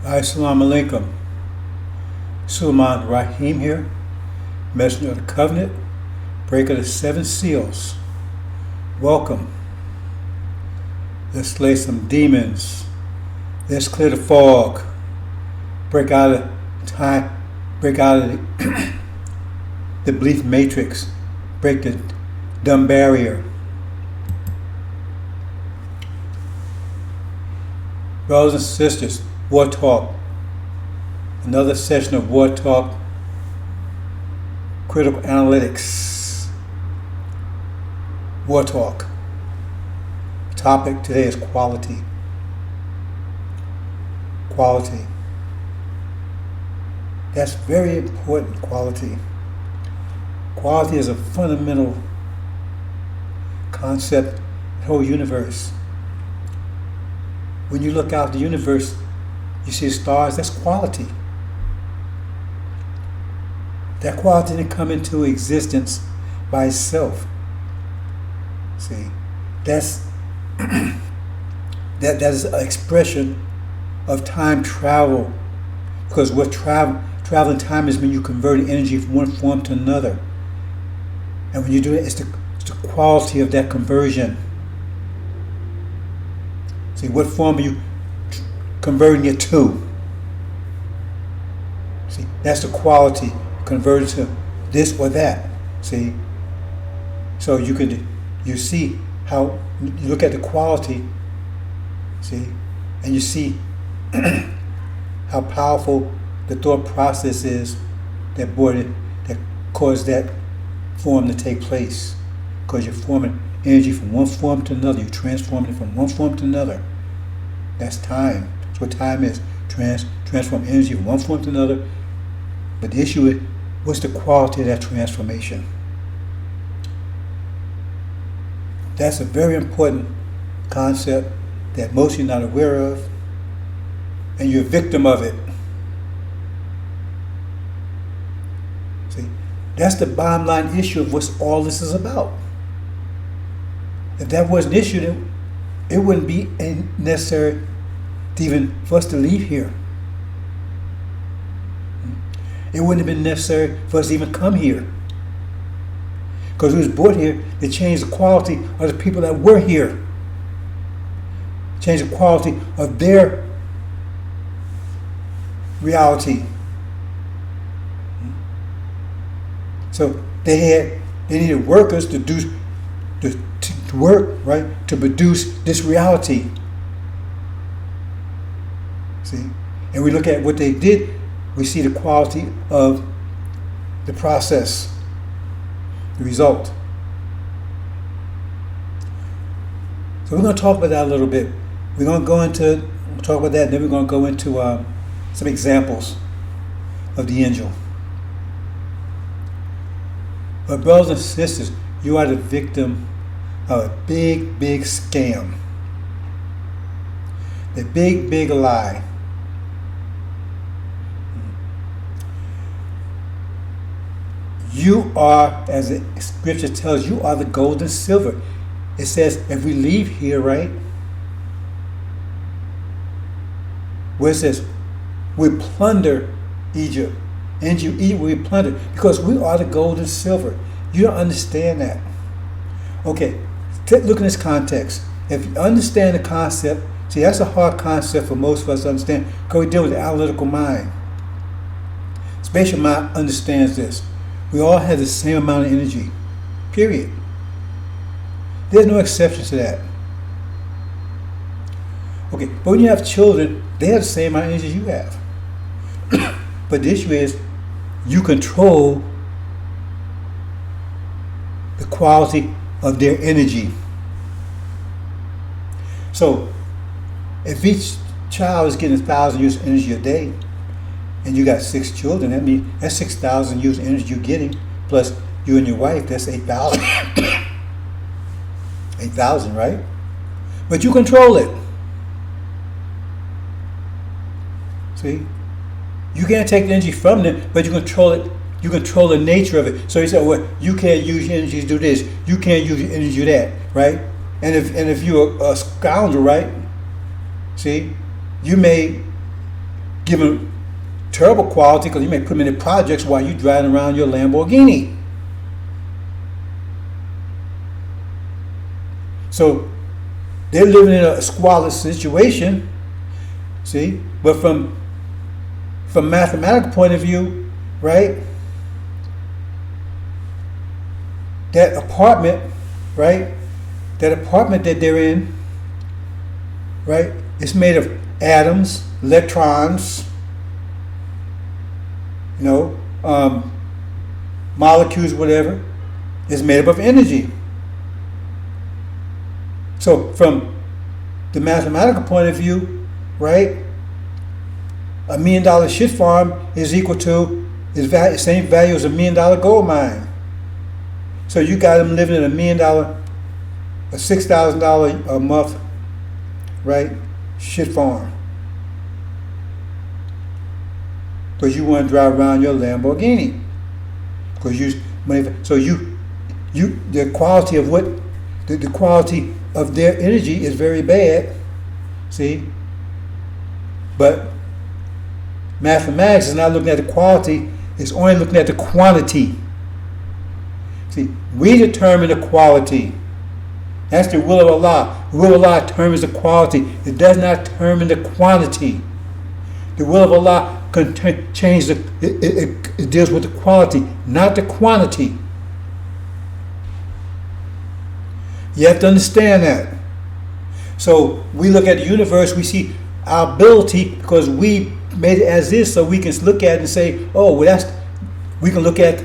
Assalamu alaikum. Sulaiman Rahim here, messenger of the covenant, breaker of the seven seals. Welcome. Let's slay some demons. Let's clear the fog. Break out of time. Break out of the belief matrix. Break the dumb barrier. Brothers and sisters, War Talk. Another session of War Talk. Critical Analytics. War Talk. Topic today is quality. Quality. That's very important, quality. Quality is a fundamental concept in the whole universe. When you look out the universe, you see stars, that's quality. That quality didn't come into existence by itself. See, that's that is an expression of time travel. Because what traveling time is when you convert energy from one form to another. And when you do it, it's the quality of that conversion. See, what form are you converting it to? See, that's the quality, converted to this or that. See, so you see how you look at the quality. See, and you see how powerful the thought process is that caused that form to take place. Because you're forming energy from one form to another. You're transforming it from one form to another. That's time. That's what time is. Transform energy from one form to another. But the issue is, what's the quality of that transformation? That's a very important concept that most of you are not aware of. And you're a victim of it. See, that's the bottom line issue of what all this is about. If that wasn't an issue, then it wouldn't be necessary for us to leave here. It wouldn't have been necessary for us to even come here. Because we was brought here to change the quality of the people that were here. Change the quality of their reality. So they needed workers to work, right, to produce this reality. See? And we look at what they did, we see the quality of the process, the result. So we're going to talk about that a little bit. We're going to talk about that, and then we're going to go into some examples of the angel. But brothers and sisters, you are the victim of a big, big scam. The big, big lie. You are, as the scripture tells, you are the gold and silver. It says, if we leave here, right, where it says, we plunder Egypt. And you eat, we plunder. Because we are the gold and silver. You don't understand that. Okay, look in this context. If you understand the concept, see, that's a hard concept for most of us to understand because we deal with the analytical mind. Spatial mind understands this. We all have the same amount of energy. Period. There's no exception to that. Okay, but when you have children, they have the same amount of energy you have. But the issue is, you control the quality of their energy. So, if each child is getting 1,000 units of energy a day, and you got 6 children, that means that's 6,000 units of energy you're getting, plus you and your wife, that's 8,000. 8,000, right? But you control it. See? You can't take the energy from them, but you control it. You control the nature of it. So you say, well, you can't use your energy to do this. You can't use your energy to do that, right? And if you're a scoundrel, right? See, you may give them terrible quality because you may put them in the projects while you're driving around your Lamborghini. So they're living in a squalid situation, see? But from mathematical point of view, right? That apartment, right? That apartment that they're in, right? It's made of atoms, electrons, molecules, whatever. It's made up of energy. So from the mathematical point of view, right? $1 million shit farm is equal to same value as $1 million gold mine. So you got them living in $1 million, a $6,000 a month, right? Shit farm. Because you want to drive around your Lamborghini. Because the quality of the quality of their energy is very bad. See? But mathematics is not looking at the quality, it's only looking at the quantity. See, we determine the quality. That's the will of Allah. The will of Allah determines the quality. It does not determine the quantity. The will of Allah can change it deals with the quality, not the quantity. You have to understand that. So we look at the universe, we see our ability because we made it as is, so we can look at it and say, oh, well, we can look at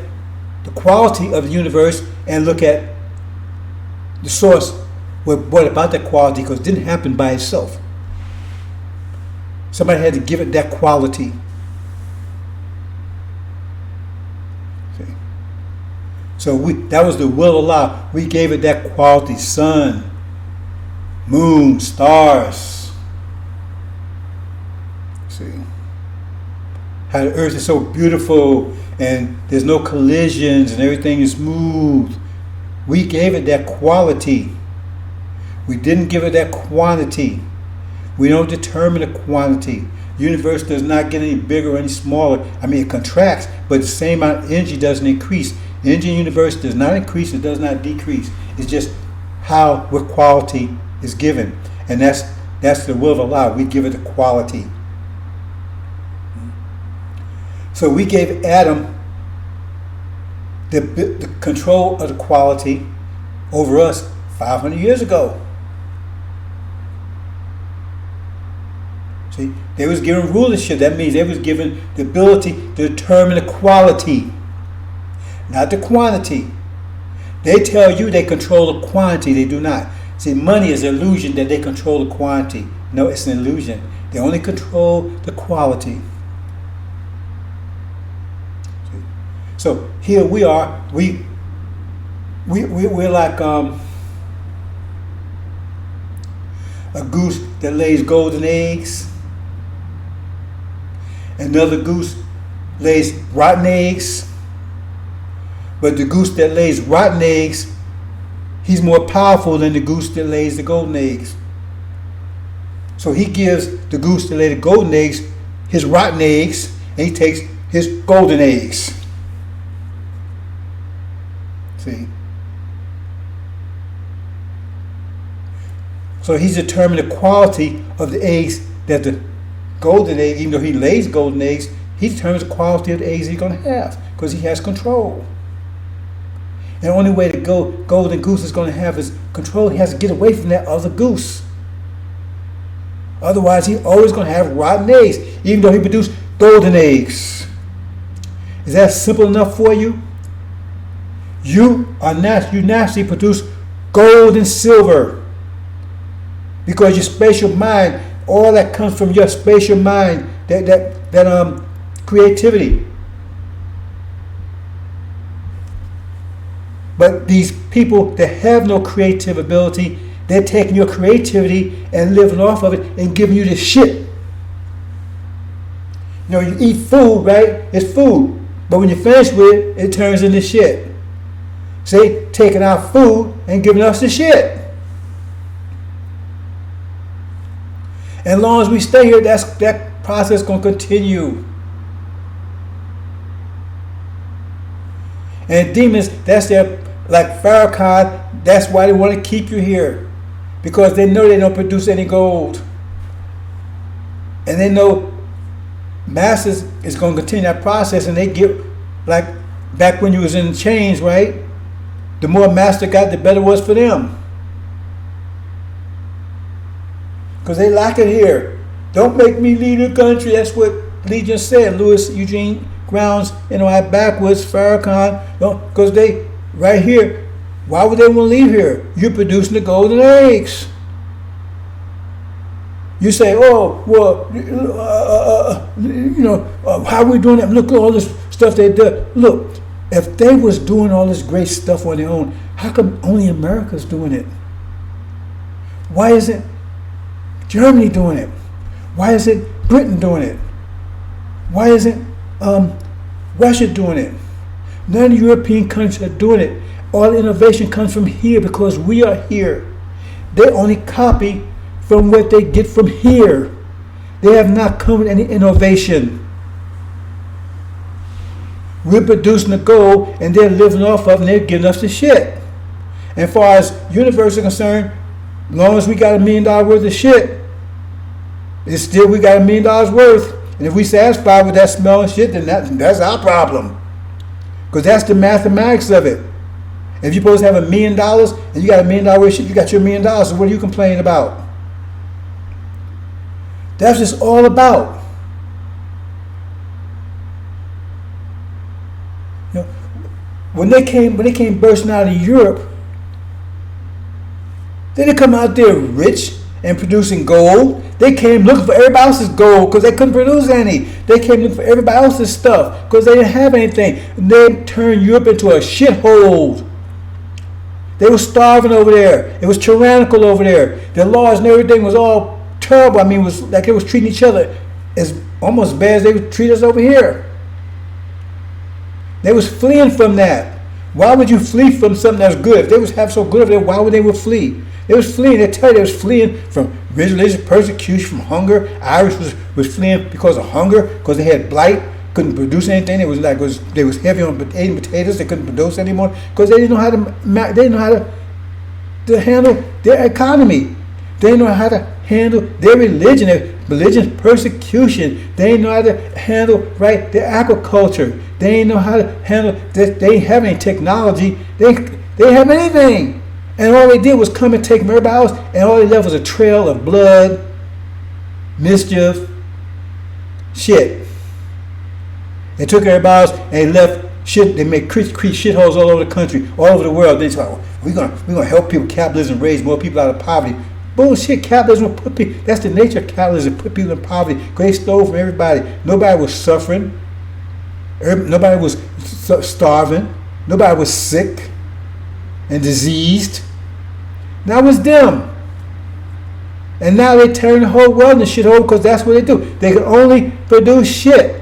the quality of the universe and look at the source. What about that quality? Because it didn't happen by itself. Somebody had to give it that quality. Okay. So that was the will of Allah. We gave it that quality. Sun, moon, stars. See how the earth is so beautiful and there's no collisions and everything is smooth. We gave it that quality. We didn't give it that quantity. We don't determine the quantity. The universe does not get any bigger or any smaller. I mean, it contracts, but the same amount of energy doesn't increase. The energy in the universe does not increase, it does not decrease. It's just what quality is given. And that's the will of Allah. We give it the quality. So we gave Adam the control of the quality over us 500 years ago. See, they was given rulership. That means they was given the ability to determine the quality, not the quantity. They tell you they control the quantity. They do not. See, money is an illusion that they control the quantity. No, it's an illusion. They only control the quality. See? So here we are. We're like a goose that lays golden eggs. Another goose lays rotten eggs. But the goose that lays rotten eggs, he's more powerful than the goose that lays the golden eggs. So he gives the goose that lays the golden eggs his rotten eggs, and he takes his golden eggs. See? So he's determined the quality of the eggs that the golden egg, even though he lays golden eggs, he determines the quality of the eggs he's going to have because he has control. And the only way the golden goose is going to have his control, he has to get away from that other goose. Otherwise, he's always going to have rotten eggs, even though he produced golden eggs. Is that simple enough for you? You naturally produce gold and silver because your spatial mind, all that comes from your spatial mind, that creativity. But these people that have no creative ability, they're taking your creativity and living off of it and giving you this shit. You know, you eat food, right? It's food. But when you finish with it, it turns into shit. See, taking our food and giving us the shit. And as long as we stay here, that process is going to continue. And demons, that's their, like Farrakhan, that's why they want to keep you here. Because they know they don't produce any gold. And they know masses is going to continue that process, and they get, like back when you was in chains, right? The more master got, the better it was for them. Because they lack it here. Don't make me lead the country. That's what Legion said. Louis Eugene Grounds, backwards, Farrakhan. Because they, right here, why would they want to leave here? You're producing the golden eggs. You say, oh, well, how are we doing that? Look at all this stuff they do. Look, if they was doing all this great stuff on their own, how come only America's doing it? Why isn't Germany doing it? Why isn't Britain doing it? Why isn't Russia doing it? None of the European countries are doing it. All innovation comes from here because we are here. They only copy from what they get from here. They have not come with any innovation. We're producing the gold and they're living off of it, and they're giving us the shit. And as far as universe is concerned, as long as we got $1 million worth of shit, it's still we got $1 million worth. And if we satisfied with that smell and shit, then that's our problem. Because that's the mathematics of it. If you're supposed to have $1 million and you got $1 million worth of shit, you got your $1 million. So what are you complaining about? That's just all about. When they came bursting out of Europe, they didn't come out there rich and producing gold. They came looking for everybody else's gold because they couldn't produce any. They came looking for everybody else's stuff because they didn't have anything. And they turned Europe into a shithole. They were starving over there. It was tyrannical over there. The laws and everything was all terrible. I mean, it was like they was treating each other as almost as bad as they would treat us over here. They was fleeing from that. Why would you flee from something that's good? If they was have so good over there, why would they flee? They was fleeing. They tell you they was fleeing from religious persecution, from hunger. Irish was fleeing because of hunger, because they had blight, couldn't produce anything. It was like they was heavy on eating potatoes. They couldn't produce anymore because they didn't know how to handle their economy. They didn't know how to handle their religion, persecution. They didn't know how to handle their agriculture. They didn't know how to handle. They didn't have any technology. They didn't have anything. And all they did was come and take from everybody else, and all they left was a trail of blood, mischief, shit. They took everybody else and they left shit. They made shitholes all over the country, all over the world. They said, oh, we're gonna help people. Capitalism, raise more people out of poverty. Bullshit. Capitalism will put people. That's the nature of capitalism. Put people in poverty because they stole from everybody. Nobody was suffering. Nobody was starving. Nobody was sick and diseased. That was them. And now they turn the whole world into shithole because that's what they do. They can only produce shit.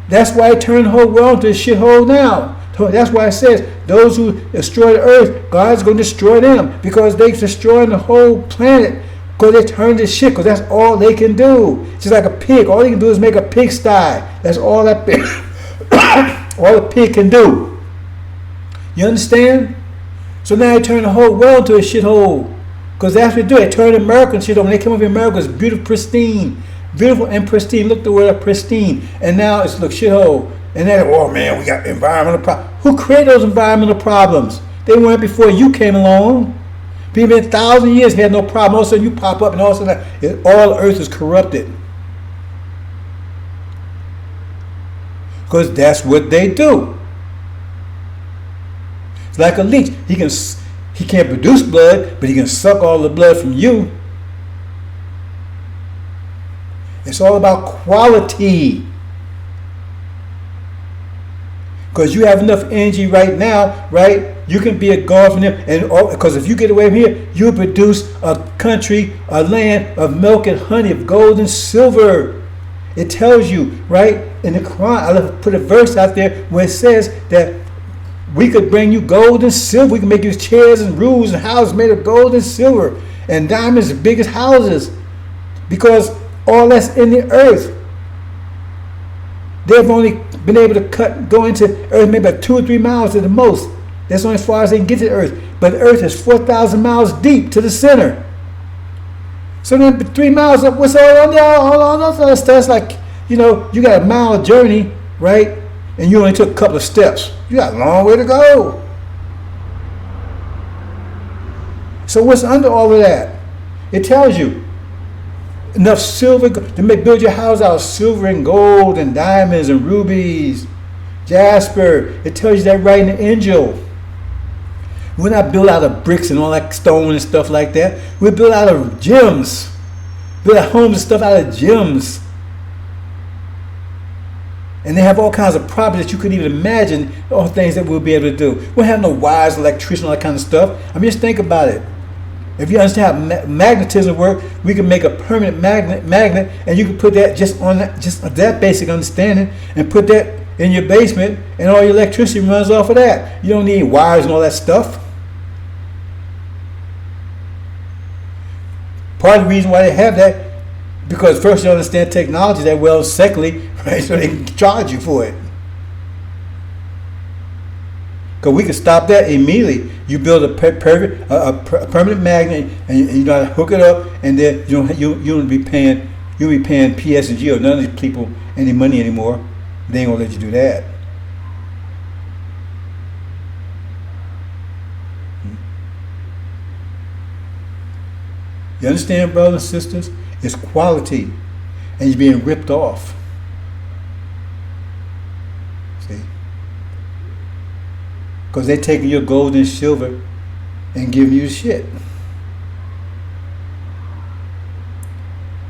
That's why they turn the whole world into a shithole now. So that's why it says those who destroy the earth, God's going to destroy them because they're destroying the whole planet because they turn to shit because that's all they can do. Just like a pig. All they can do is make a pigsty. That's all that pig, all the pig can do. You understand? So now they turn the whole world to a shithole. Because that's what they do. They turn American shit over. When they come over America, it's beautiful, pristine. Beautiful and pristine. Look the word up, pristine. And now it's look shithole. And then, oh man, we got environmental problems. Who created those environmental problems? They weren't before you came along. People in 1,000 years had no problem. All of a sudden you pop up and all of a sudden all the earth is corrupted. Because that's what they do. It's like a leech. He can't produce blood, but he can suck all the blood from you. It's all about quality. Because you have enough energy right now, right? You can be a god from them, and because if you get away from here, you produce a country, a land of milk and honey, of gold and silver. It tells you, right, in the Quran, I'll put a verse out there where it says that we could bring you gold and silver. We can make you chairs and roofs and houses made of gold and silver and diamonds as big as houses. Because all that's in the earth. They've only been able to go into Earth maybe about 2 or 3 miles at the most. That's only as far as they can get to the Earth. But the Earth is 4,000 miles deep to the center. So then 3 miles up, what's all on there? All that other stuff. It's like, you got a mile journey, right? And you only took a couple of steps. You got a long way to go. So what's under all of that? It tells you enough silver to build your house out of silver and gold and diamonds and rubies, jasper. It tells you that right in the AL-INJIL. We're not built out of bricks and all that stone and stuff like that. We're built out of gems. Build our homes and stuff out of gems. And they have all kinds of properties that you couldn't even imagine, all things that we'll be able to do. We don't have no wires, electricity, all that kind of stuff. I mean, just think about it. If you understand how magnetism works, we can make a permanent magnet, and you can put that just that basic understanding, and put that in your basement, and all your electricity runs off of that. You don't need wires and all that stuff. Part of the reason why they have that, because first you understand technology that well, secondly, right, so they can charge you for it. Because we can stop that immediately. You build a permanent magnet, and you gotta hook it up, and then you won't be paying PS&G or none of these people any money anymore. They ain't gonna let you do that. You understand, brothers and sisters? It's quality, and you're being ripped off. See? Because they're taking your gold and silver and giving you shit.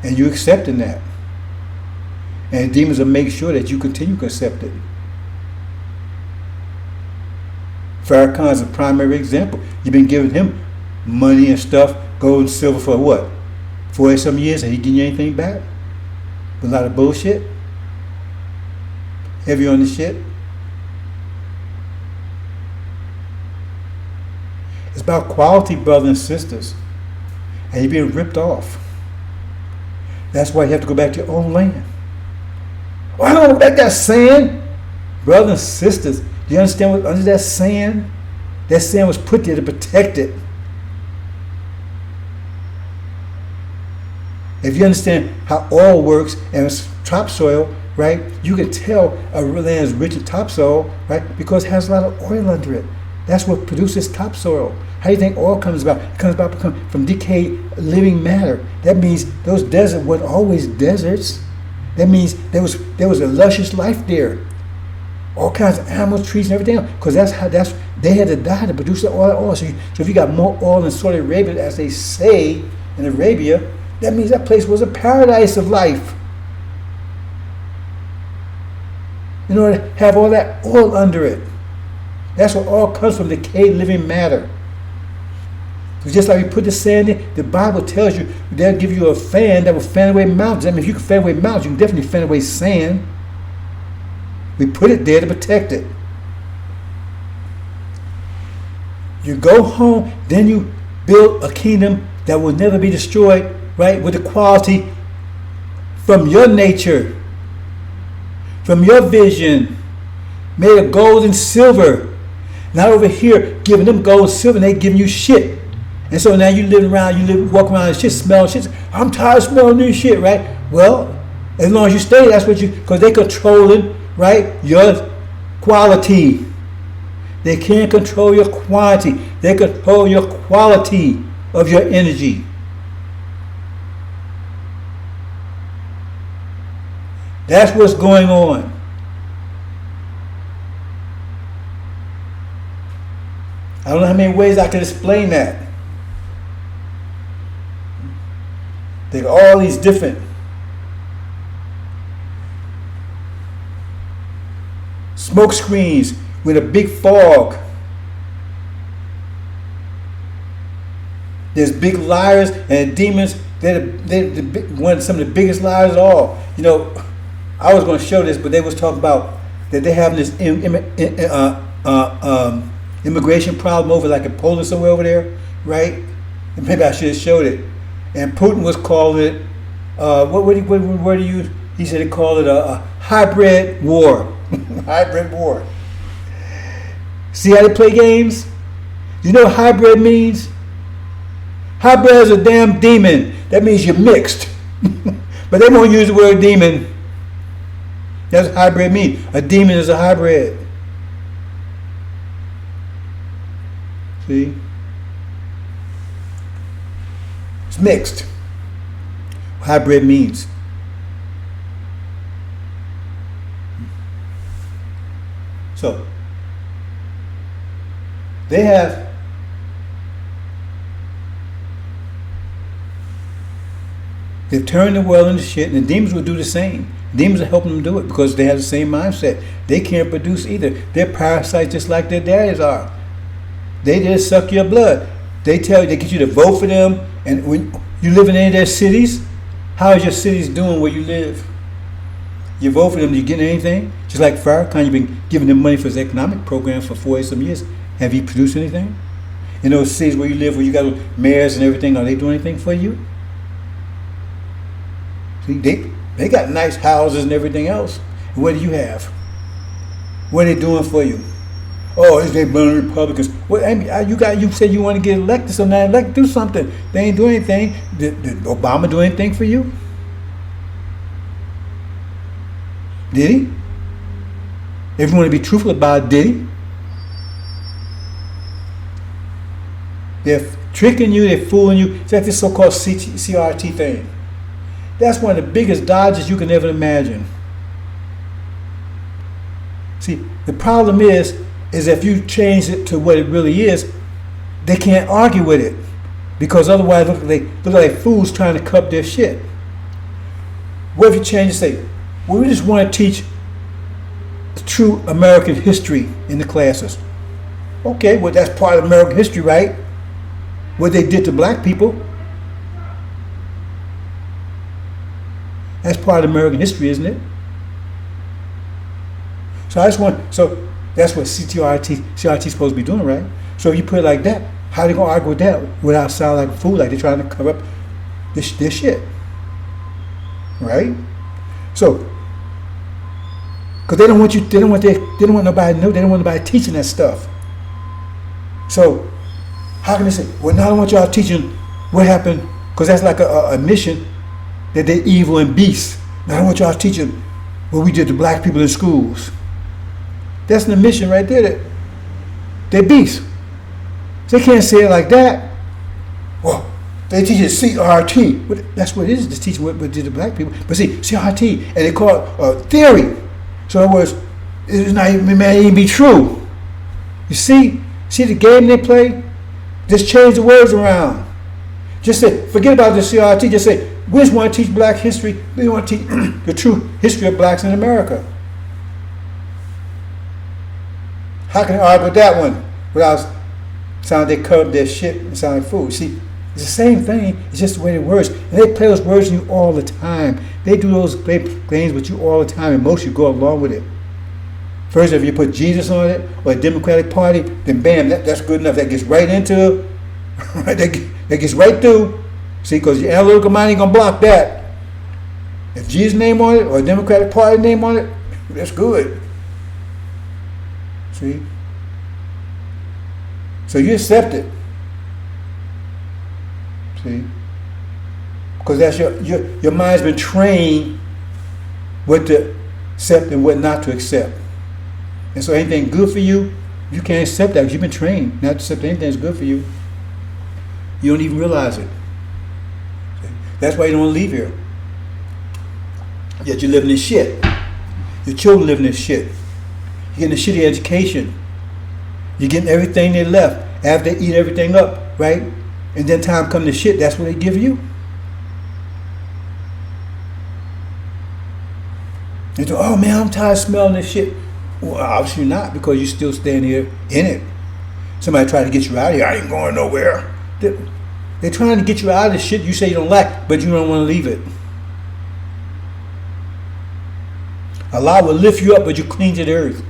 And you accepting that. And the demons will make sure that you continue to accept it. Farrakhan is a primary example. You've been giving him money and stuff, gold and silver for what? 40-some years, and he getting you anything back? A lot of bullshit? Heavy on the shit? It's about quality, brothers and sisters. And you're being ripped off. That's why you have to go back to your own land. Well, I don't know about that sand. Brothers and sisters, do you understand what under that sand? That sand was put there to protect it. If you understand how oil works and it's topsoil, right, you can tell a land is rich in topsoil, right, because it has a lot of oil under it. That's what produces topsoil. How do you think oil comes about? It comes about from decayed living matter. That means those deserts weren't always deserts. That means there was a luscious life there. All kinds of animals, trees, and everything else. Because they had to die to produce the oil. So if you got more oil in Saudi Arabia, as they say in Arabia, that means that place was a paradise of life. In order to have all that oil under it. That's what all comes from decayed living matter. So just like we put the sand in, the Bible tells you they'll give you a fan that will fan away mountains. I mean, if you can fan away mountains, you can definitely fan away sand. We put it there to protect it. You go home, then you build a kingdom that will never be destroyed, right? With the quality from your nature, from your vision, made of gold and silver. Not over here giving them gold and silver, and they giving you shit. And so now you walk around and shit, smell shit. I'm tired of smelling new shit, right? Well, as long as you stay, that's what because they controlling, right, your quality. They can't control your quantity. They control your quality of your energy. That's what's going on. I don't know how many ways I can explain that. There are all these different smoke screens with a big fog. There's big liars and demons. They're some of the biggest liars of all. You know, I was going to show this, but they was talking about that they have this immigration problem over like in Poland somewhere over there, right? And maybe I should have showed it. And Putin was calling it what do you? He said they call it a hybrid war. Hybrid war. See how they play games? You know what hybrid means? Hybrid is a damn demon. That means you're mixed. But they won't use the word demon. That's what hybrid means. A demon is a hybrid. See? It's mixed. What hybrid means. So, they've turned the world into shit, and the demons will do the same. Demons are helping them do it because they have the same mindset. They can't produce either. They're parasites just like their daddies are. They just suck your blood. They tell you, they get you to vote for them, and when you live in any of their cities, how is your cities doing where you live? You vote for them, you get anything? Just like Farrakhan, you've been giving them money for his economic program for 40-some years. Have you produced anything? In those cities where you live, where you got mayors and everything, are they doing anything for you? See, they got nice houses and everything else. And what do you have? What are they doing for you? Oh, it's they burning Republicans. Well, I mean, you said you want to get elected, so now do something. They ain't doing anything. Did Obama do anything for you? Did he? If you want to be truthful about it, did he? They're tricking you, they're fooling you. It's like this so-called CRT thing. That's one of the biggest dodges you can ever imagine. See, the problem is if you change it to what it really is, they can't argue with it. Because otherwise, look like fools trying to cup their shit. What if you change and say, well, we just want to teach the true American history in the classes. Okay, well, that's part of American history, right? What they did to black people. That's part of American history, isn't it? So that's what CRT is supposed to be doing, right? So if you put it like that, how are they gonna argue with that without sounding like a fool, like they're trying to cover up this shit, right? So, because they don't want nobody to know, they don't want nobody teaching that stuff. So, how can they say, well, now I don't want y'all teaching what happened, because that's like a mission that they're evil and beasts. Now I don't want y'all teaching what we did to black people in schools. That's the mission right there. That they're beasts. They can't say it like that. Well, they teach it CRT. That's what it is, to teach what we did to black people. But see, CRT, and they call it theory. So in other words, it may even be true. You see the game they play? Just change the words around. Just say, forget about the CRT. Just say, we just want to teach black history. We want to teach the true history of blacks in America. How can I argue with that one without sounding they covered their shit and sound like fools? See, it's the same thing. It's just the way it works. And they play those words in you all the time. They do those games with you all the time, and most of you go along with it. First, if you put Jesus on it or a Democratic Party, then bam, that's good enough. That gets right into, that gets right through. See, because your analytical mind ain't gonna block that. If Jesus' name on it or a Democratic Party name on it, that's good. See? So you accept it. See? Because that's your mind's been trained what to accept and what not to accept. And so anything good for you, you can't accept that because you've been trained not to accept anything that's good for you. You don't even realize it. See? That's why you don't want to leave here. Yet you're living in shit. Your children living in shit. You're getting a shitty education. You're getting everything they left after they eat everything up, right? And then time comes to shit, that's what they give you. They go, oh man, I'm tired of smelling this shit. Well, obviously not, because you're still staying here in it. Somebody tried to get you out of here. I ain't going nowhere. They're trying to get you out of this shit you say you don't like, but you don't want to leave it. Allah will lift you up, but you cling to the earth.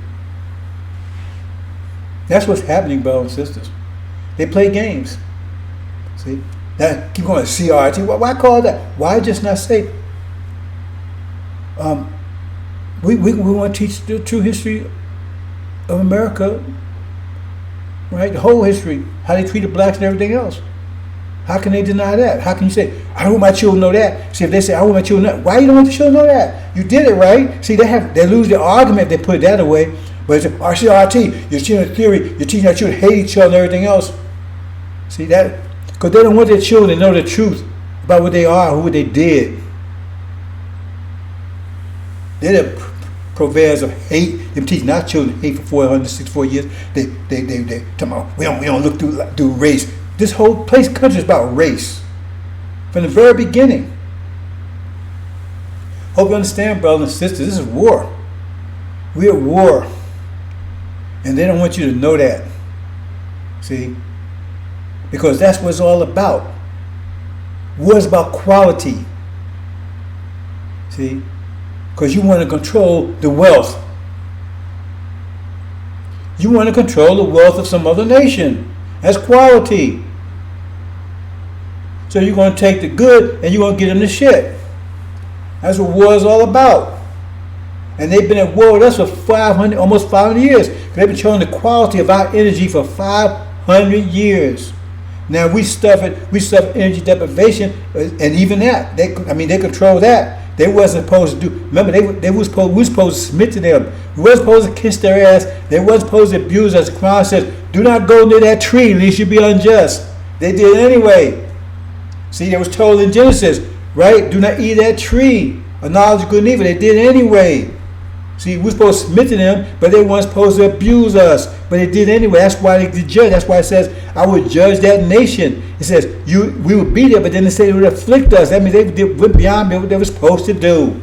That's what's happening, brothers and sisters. They play games. See? Now, keep going, CRT. Why call it that? Why just not say we want to teach the true history of America, right? The whole history, how they treated blacks and everything else. How can they deny that? How can you say, I want my children to know that? See, if they say, I want my children to know, why you don't want the children to know that? You did it, right? See, they lose their argument, they put it that away. But it's RCRT, you're teaching a theory, you're teaching our children hate each other and everything else. See that? Because they don't want their children to know the truth about what they are, who they did. They're the purveyors of hate. Them teaching our children hate for 464 years. They talking about, we don't look through race. This whole country is about race. From the very beginning. Hope you understand, brothers and sisters, this is war. We're at war. And they don't want you to know that. See? Because that's what it's all about. War is about quality. See? Because you want to control the wealth. You want to control the wealth of some other nation. That's quality. So you're going to take the good and you're going to get them the shit. That's what war is all about. And they've been at war with us for almost 500 years. They've been showing the quality of our energy for 500 years. Now we suffer energy deprivation, and even that, they control that. They wasn't supposed to do. Remember, we were supposed to submit to them. We weren't supposed to kiss their ass. They weren't supposed to abuse us. The Quran says, "Do not go near that tree, lest you be unjust." They did it anyway. See, it was told in Genesis, right? Do not eat that tree of knowledge of good and evil. They did it anyway. See, we're supposed to submit to them, but they weren't supposed to abuse us. But they did anyway. That's why they judge. That's why it says, I would judge that nation. It says, we would be there, but then they say they would afflict us. That means they went beyond what they were supposed to do.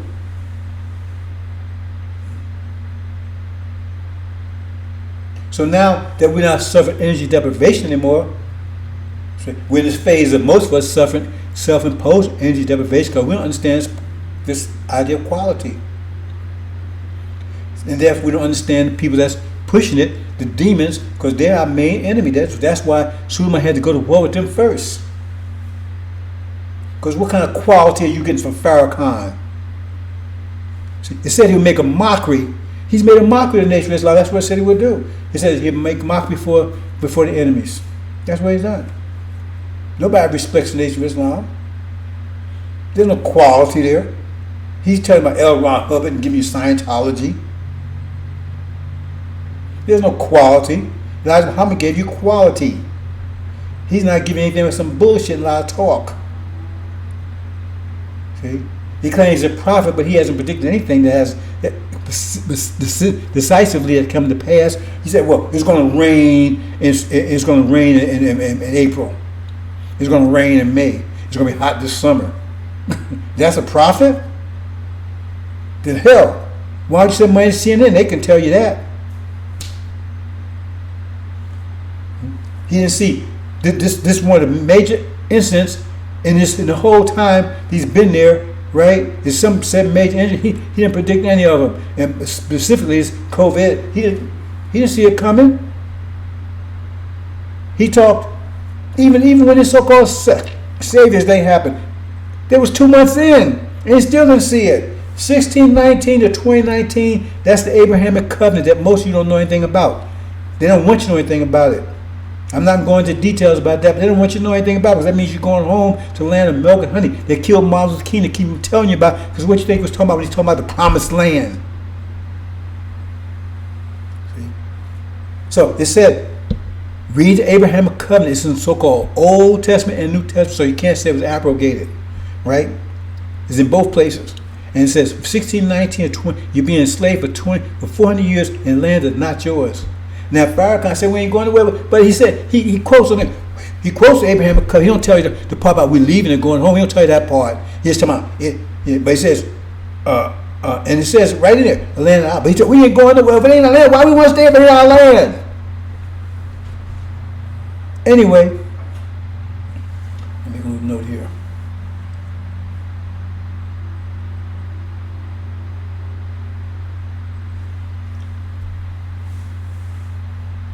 So now that we're not suffering energy deprivation anymore, we're in this phase of most of us suffering self-imposed energy deprivation because we don't understand this idea of quality. And therefore we don't understand the people that's pushing it, the demons, because they're our main enemy. That's why Suleiman had to go to war with them first. Because what kind of quality are you getting from Farrakhan? See, it said he would make a mockery. He's made a mockery of the nation of Islam. That's what it said he would do. It said he'd make a mockery before the enemies. That's what he's done. Nobody respects the nation of Islam. There's no quality there. He's telling about L. Ron Hubbard and giving you Scientology. There's no quality. Elijah Muhammad gave you quality. He's not giving anything with some bullshit and a lot of talk. See? He claims he's a prophet, but he hasn't predicted anything that has decisively that come to pass. He said, well, it's going to rain. It's going to rain in April. It's going to rain in May. It's going to be hot this summer. That's a prophet? Then hell, why don't you send money to CNN? They can tell you that. He didn't see this one of the major incidents in the whole time he's been there, right? There's some major incidents. He didn't predict any of them, and specifically it's COVID. He didn't see it coming. He talked even when his so-called saviors thing happened. There was 2 months in, and he still didn't see it. 1619 to 2019. That's the Abrahamic covenant that most of you don't know anything about. They don't want you to know anything about it. I'm not going into details about that, but they don't want you to know anything about it because that means you're going home to the land of milk and honey. They killed Martin Luther King to keep telling you about, because what you think he was talking about when he's talking about the promised land. See? So it said, read the Abrahamic covenant. It's in the so-called Old Testament and New Testament, so you can't say it was abrogated, right? It's in both places. And it says, 1619 to 20, you're being enslaved for 400 years in land that's not yours. Now Farrakhan said we ain't going nowhere, but he said he quotes on it. He quotes Abraham because he don't tell you the part about we leaving and going home. He don't tell you that part. He's talking about it, but he says, and it says right in there, the land of our. But he said we ain't going nowhere. If it ain't our land, why we want to stay if it ain't our land? Anyway, let me go a note here.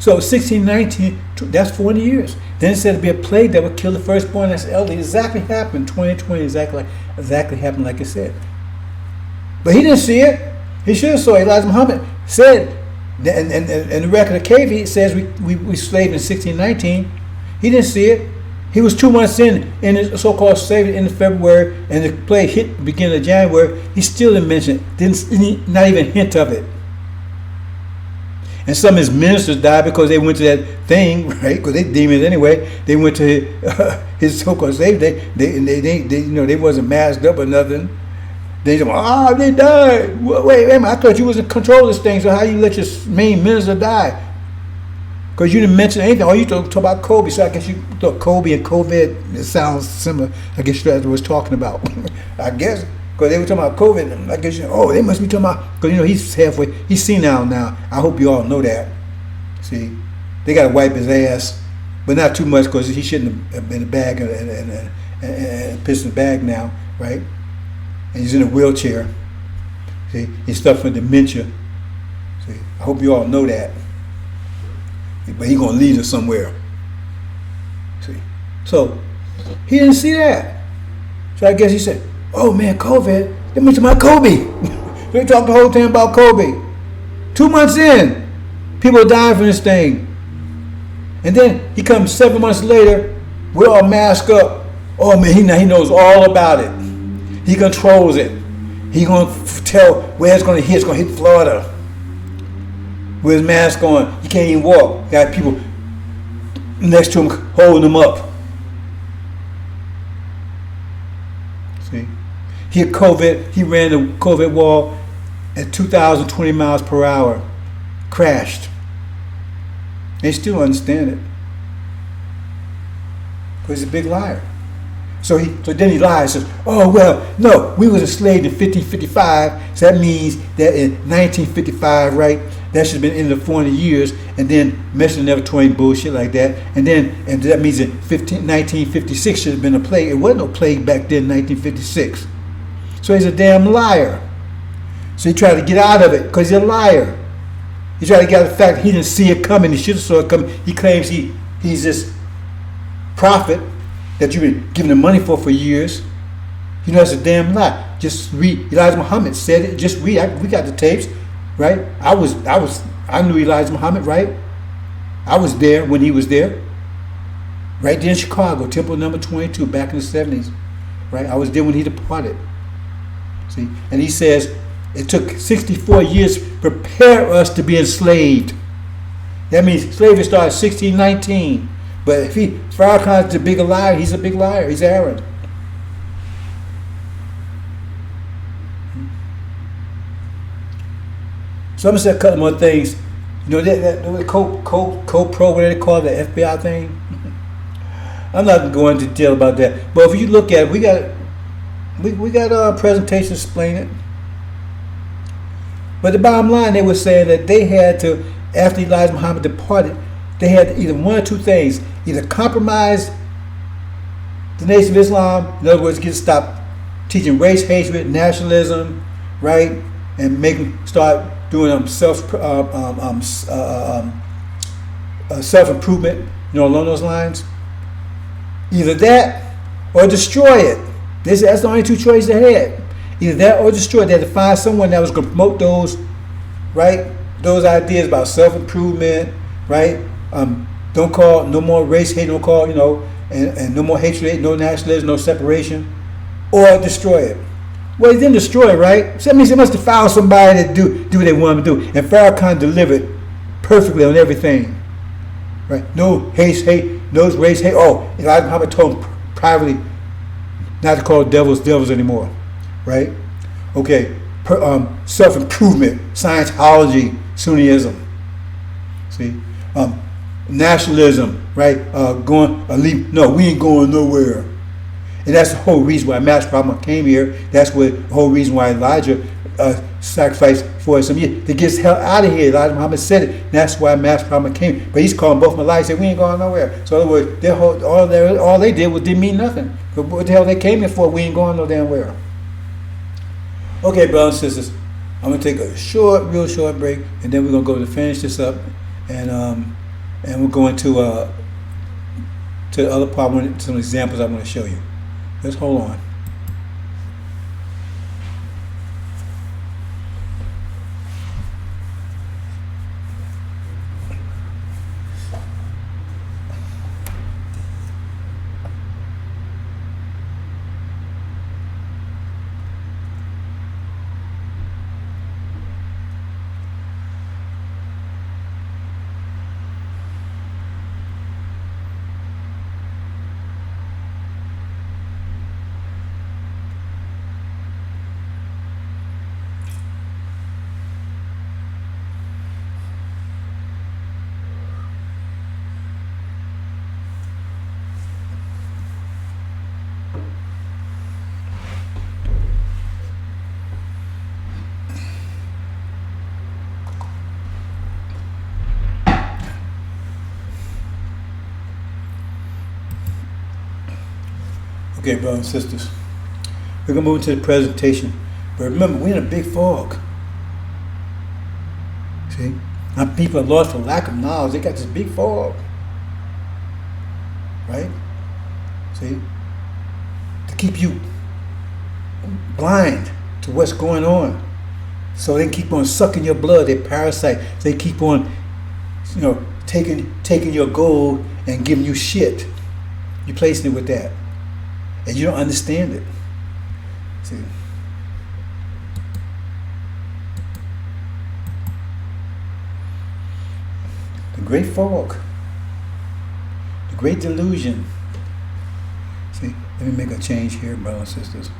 So 1619, that's 40 years. Then it said to be a plague that would kill the firstborn. That's elderly. Exactly happened. 2020 exactly happened like it said. But he didn't see it. He should have saw it. Elijah Muhammad said, and the record of cave, it says we slaved in 1619. He didn't see it. He was 2 months in his so-called slavery in February, and the plague hit beginning of January. He still didn't mention it. Not even a hint of it. And some of his ministers died because they went to that thing, right? Because they demons anyway. They went to his so-called slavery. They wasn't masked up or nothing. They said, they died. Wait a minute, I thought you was in control of this thing, so how you let your main minister die? Because you didn't mention anything. All you talk about Kobe, so I guess you thought Kobe and COVID, it sounds similar. I guess that's what I was talking about. I guess, because they were talking about COVID. I guess, they must be talking about, because, he's halfway, he's senile now. I hope you all know that. See, they got to wipe his ass, but not too much, because he shouldn't have been in a bag and pissed in the bag now, right? And he's in a wheelchair. See, he's suffering dementia. See, I hope you all know that. But he's going to lead us somewhere. See, so he didn't see that. So I guess he said, "Oh man, COVID. They mentioned my Kobe." They talked the whole time about Kobe. 2 months in, people are dying from this thing. And then he comes 7 months later. We're all masked up. Oh man, he knows all about it. He controls it. He's going to tell where it's going to hit. It's going to hit Florida. With his mask on, he can't even walk. Got people next to him holding him up. See, he had COVID. He ran the COVID wall at 2,020 miles per hour. Crashed. They still understand it because he's a big liar. So then he lies and says, "Oh well, no, we was enslaved in 1555. So that means that in 1955, right? That should have been in the 400 years, and then Messenger never told any bullshit like that. And that means in 1956 should have been a plague. It wasn't no plague back then, 1956. So he's a damn liar. So he tried to get out of it because he's a liar. He tried to get out of the fact that he didn't see it coming. He should have saw it coming. He claims he's this prophet that you've been giving him money for years. That's a damn lie. Just read. Elijah Muhammad said it. Just read. We got the tapes. Right? I knew Elijah Muhammad, right? I was there when he was there. Right there in Chicago, Temple number 22, back in the 70s. Right? I was there when he departed. See? And he says, it took 64 years to prepare us to be enslaved. That means slavery started in 1619. But if Farrakhan's a big liar, he's a big liar. He's Aaron. So I'm going to say a couple more things. That co-pro, what they call it, the FBI thing? I'm not going into detail about that. But if you look at it, we got a presentation to explain it. But the bottom line, they were saying that they had to, after Elijah Muhammad departed, they had to either one or two things. Either compromise the Nation of Islam, in other words, stop teaching race hatred, nationalism, right? And make them start doing self-improvement, along those lines. Either that or destroy it. That's the only two choices they had. Either that or destroy it. They had to find someone that was going to promote those, right? Those ideas about self-improvement, right? Don't call, no more race hate, don't call, and no more hatred, no nationalism, no separation, or destroy it. Well, he didn't destroy it, right? So that means they must have found somebody to do what they wanted to do. And Farrakhan delivered perfectly on everything, right? No hate, no race hate. Oh, Elijah Muhammad told him privately not to call devils anymore, right? Okay, self-improvement, Scientology, Sunniism. See, nationalism, right? No, we ain't going nowhere. And that's the whole reason why Master Prophet came here. That's the whole reason why Elijah sacrificed for some years. To get his hell out of here. Elijah Muhammad said it. And that's why Master Prophet came. But he's calling both of them liars. Said we ain't going nowhere. So in other words, all they did didn't mean nothing. But what the hell they came here for? We ain't going no damn where. Okay, brothers and sisters, I'm gonna take a real short break, and then we're gonna go to finish this up, and we're going to the other part. Some examples I want to show you. Let's hold on. Okay, brothers and sisters, we're going to move into the presentation. But remember, we're in a big fog. See? Now people are lost for lack of knowledge. They got this big fog. Right? See? To keep you blind to what's going on. So they keep on sucking your blood. They parasite. They keep on, taking your gold and giving you shit. You're placing it with that. And you don't understand it. See? The great fog. The great delusion. See, let me make a change here, brothers and sisters.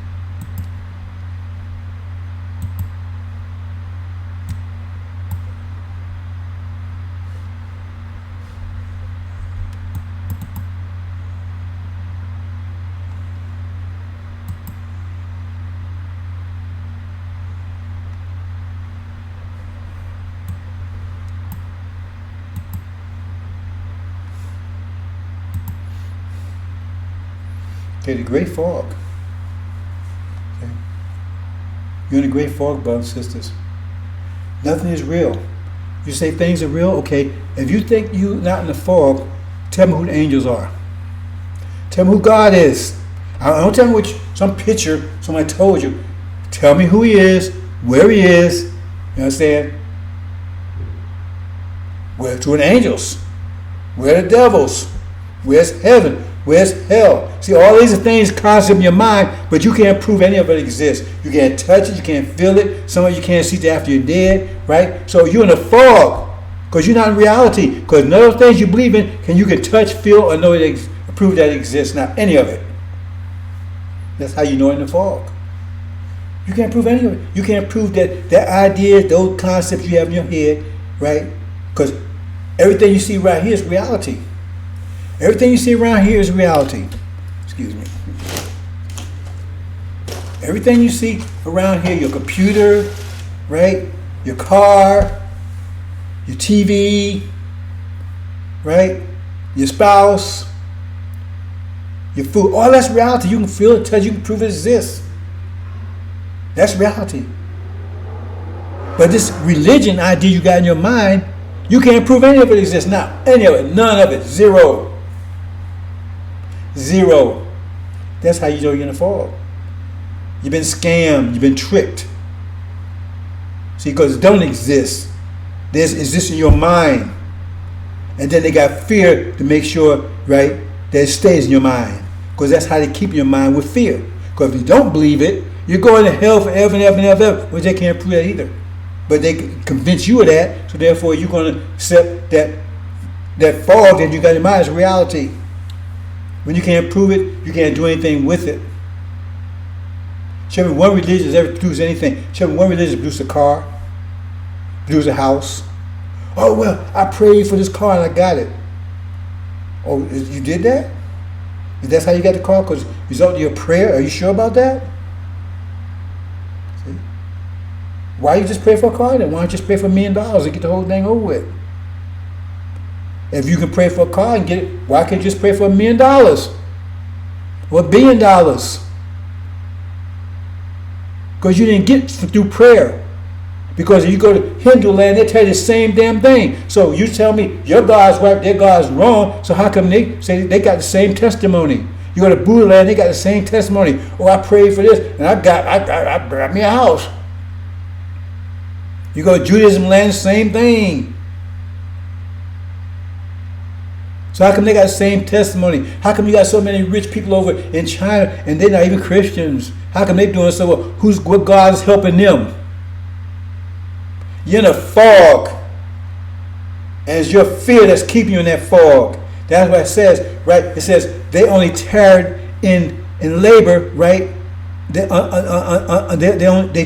Okay, the great fog. Okay. You're in a great fog, brothers and sisters. Nothing is real. You say things are real? Okay. If you think you're not in the fog, tell me who the angels are. Tell me who God is. Don't tell me some picture somebody told you. Tell me who he is, where he is. You understand? Where to the angels? Where are the devils? Where's heaven? Where's hell? See, all these are things concept in your mind, but you can't prove any of it exists. You can't touch it, you can't feel it. Some of you can't see it after you're dead, right? So you're in a fog because you're not in reality. Because none of those things you believe in you can touch, feel, or know prove that it exists. Not any of it. That's how you know in the fog. You can't prove any of it. You can't prove that idea, those concepts you have in your head, right? Because everything you see right here is reality. Everything you see around here is reality. Excuse me. Everything you see around here, your computer, right? Your car, your TV, right? Your spouse, your food, all that's reality. You can feel it, touch, you can prove it exists. That's reality. But this religion idea you got in your mind, you can't prove any of it exists. Not any of it, none of it, zero. Zero. That's how you know you're in a fog. You've been scammed. You've been tricked. See, because it don't exist. This exists in your mind. And then they got fear to make sure, right, that it stays in your mind. Because that's how they keep your mind with fear. Because if you don't believe it, you're going to hell forever and ever and ever. Which they can't prove that either. But they convince you of that. So therefore, you're going to accept that fog that you got in your mind is reality. When you can't prove it, you can't do anything with it. Show me one religion has ever produced anything. Show me one religion produced a car, produced a house. Oh, well, I prayed for this car and I got it. Oh, you did that? And that's how you got the car? Because result of your prayer? Are you sure about that? See? Why you just pray for a car then? Why don't you just pray for $1 million and get the whole thing over with? If you can pray for a car and get it, why can't you just pray for $1 million? Or $1 billion? Because you didn't get through prayer. Because if you go to Hindu land, they tell you the same damn thing. So you tell me your God's right, their God's wrong. So how come they say they got the same testimony? You go to Buddha land, they got the same testimony. Oh, I prayed for this and I got me a house. You go to Judaism land, same thing. So how come they got the same testimony? How come you got so many rich people over in China and they're not even Christians? How come they doing so well? What God is helping them? You're in a fog. And it's your fear that's keeping you in that fog. That's what it says, right? It says they only tarried in labor, right? They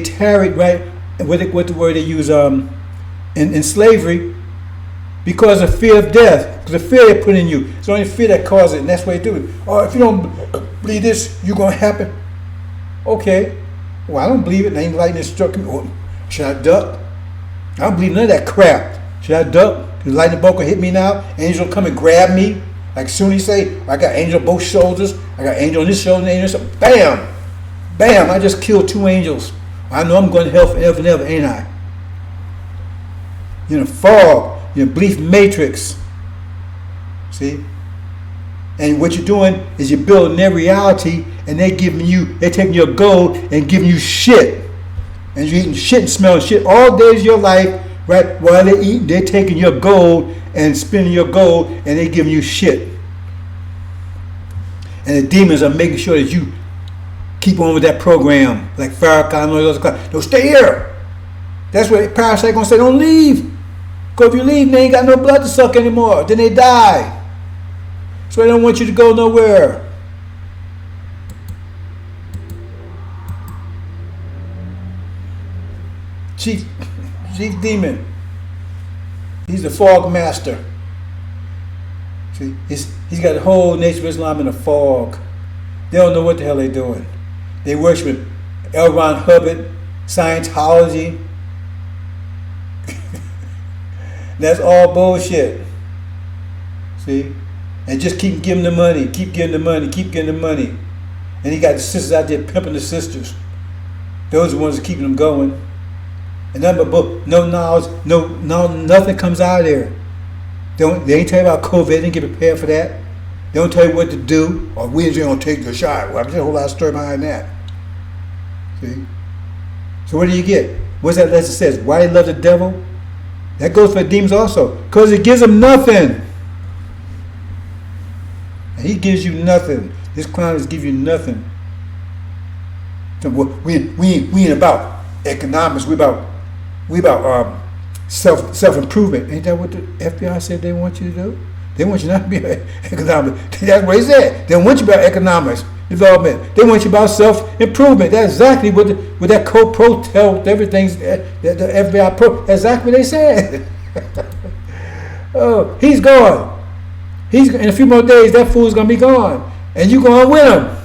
tarried, right? What the word they use in slavery, because of fear of death. Because the fear they put in you. It's only fear that causes it, and that's what they do. Oh, if you don't believe this, you're going to happen. Okay. Well, I don't believe it. Ain't lightning struck me. Oh, should I duck? I don't believe none of that crap. Should I duck? Because lightning bolt will hit me now. Angels will come and grab me. Like soon he say, I got angel on both shoulders, I got angel on this shoulder, and angel on this, bam! Bam! I just killed 2 angels. I know I'm going to hell forever and ever, ain't I? You're in a fog, you're in a belief matrix. See? And what you're doing is you're building their reality, and they're taking your gold and giving you shit. And you're eating shit and smelling shit all days of your life, right? While they're eating, they're taking your gold and spending your gold, and they're giving you shit. And the demons are making sure that you keep on with that program, like Farrakhan and all those other. No, stay here. That's what parasite gonna say. Don't leave. Because if you leave, they ain't got no blood to suck anymore. Then they die. So they don't want you to go nowhere. Chief demon. He's the fog master. See, he's got the whole nation of Islam in a fog. They don't know what the hell they're doing. They worship L. Ron Hubbard, Scientology. That's all bullshit. See? And just keep giving the money, keep getting the money, keep getting the money. And he got the sisters out there pimping the sisters. Those are the ones that keeping them going. And nothing but no knowledge, nothing comes out of there. They ain't tell you about COVID, they didn't get prepared for that. They don't tell you what to do, or we ain't gonna take the shot. Well, there's a whole lot of story behind that. See? So what do you get? What's that lesson says? Why they love the devil? That goes for the demons also. Because it gives them nothing. And he gives you nothing. This clown is give you nothing. So we ain't about economics. We about self improvement. Ain't that what the FBI said they want you to do? They want you not to be economic. That's what he said. They don't want you about economics development. They want you about self improvement. That's exactly what that code pro tell everything. The FBI pro. That's exactly what they said. Oh, he's gone. In a few more days, that fool's gonna be gone, and you going with him.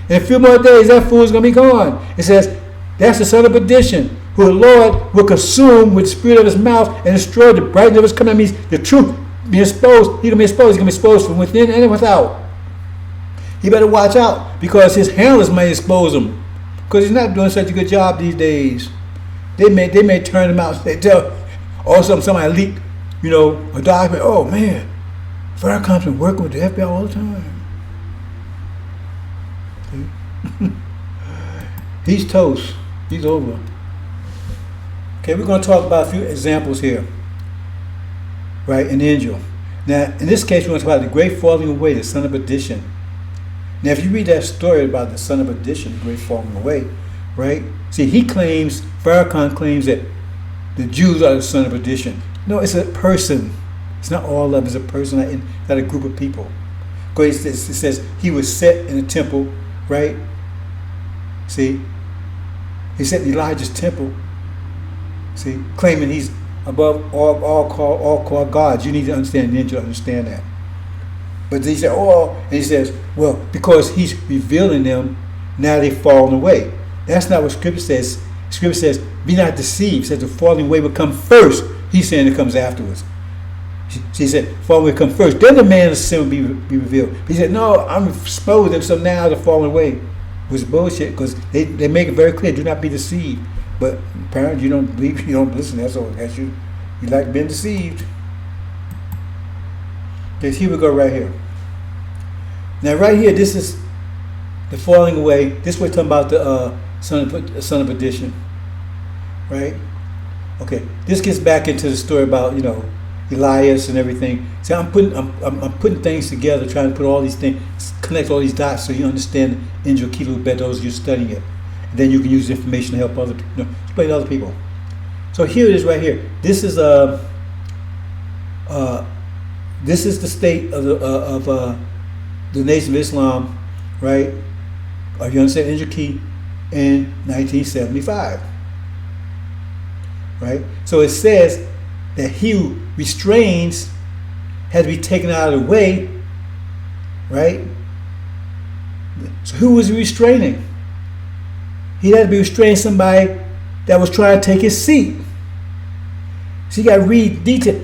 In a few more days, that fool's gonna be gone. It says that's the son of perdition, who the Lord will consume with the spirit of his mouth and destroy the brightness of his coming. That means the truth be exposed. He's gonna be exposed. He's gonna be exposed from within and without. He better watch out, because his handlers might expose him, because he's not doing such a good job these days. They may turn him out. They tell, or somebody leak, a document. Oh man, Farrakhan's been working with the FBI all the time. He's toast. He's over. Okay, we're going to talk about a few examples here, right, in the angel. Now, in this case, we're going to talk about the great falling away, the son of perdition. Now, if you read that story about the son of perdition, the great falling away, right? See, Farrakhan claims that the Jews are the son of perdition. No, it's a person. It's not all of them. It's a person, not a group of people. Because it says he was set in a temple, right? See? He's set in Elijah's temple. See? Claiming he's above all called gods. You need to understand, the angel, understand that. But he said, and he says, well, because he's revealing them, now they've fallen away. That's not what Scripture says. Scripture says, be not deceived. It says the falling away will come first. He's saying it comes afterwards. He said, falling away come first. Then the man of sin will be revealed. But he said, no, I'm exposed them, so now they're falling away. It was bullshit, because they make it very clear, do not be deceived. But apparently you don't believe, you don't listen. That's you like being deceived. Okay, here we go right here. Now right here, this is the falling away. This we're talking about the son of perdition. Right? Okay, this gets back into the story about, Elias and everything. See, I'm putting things together, trying to put all these things, connect all these dots so you understand angel key a little better, those of you studying it. And then you can use the information to help explain to other people. So here it is right here. This is the state of the Nation of Islam, right? Or you understand angel key in 1975. Right? So it says that he who restrains had to be taken out of the way, right? So who was he restraining? He had to be restraining somebody that was trying to take his seat. So you got to read detail.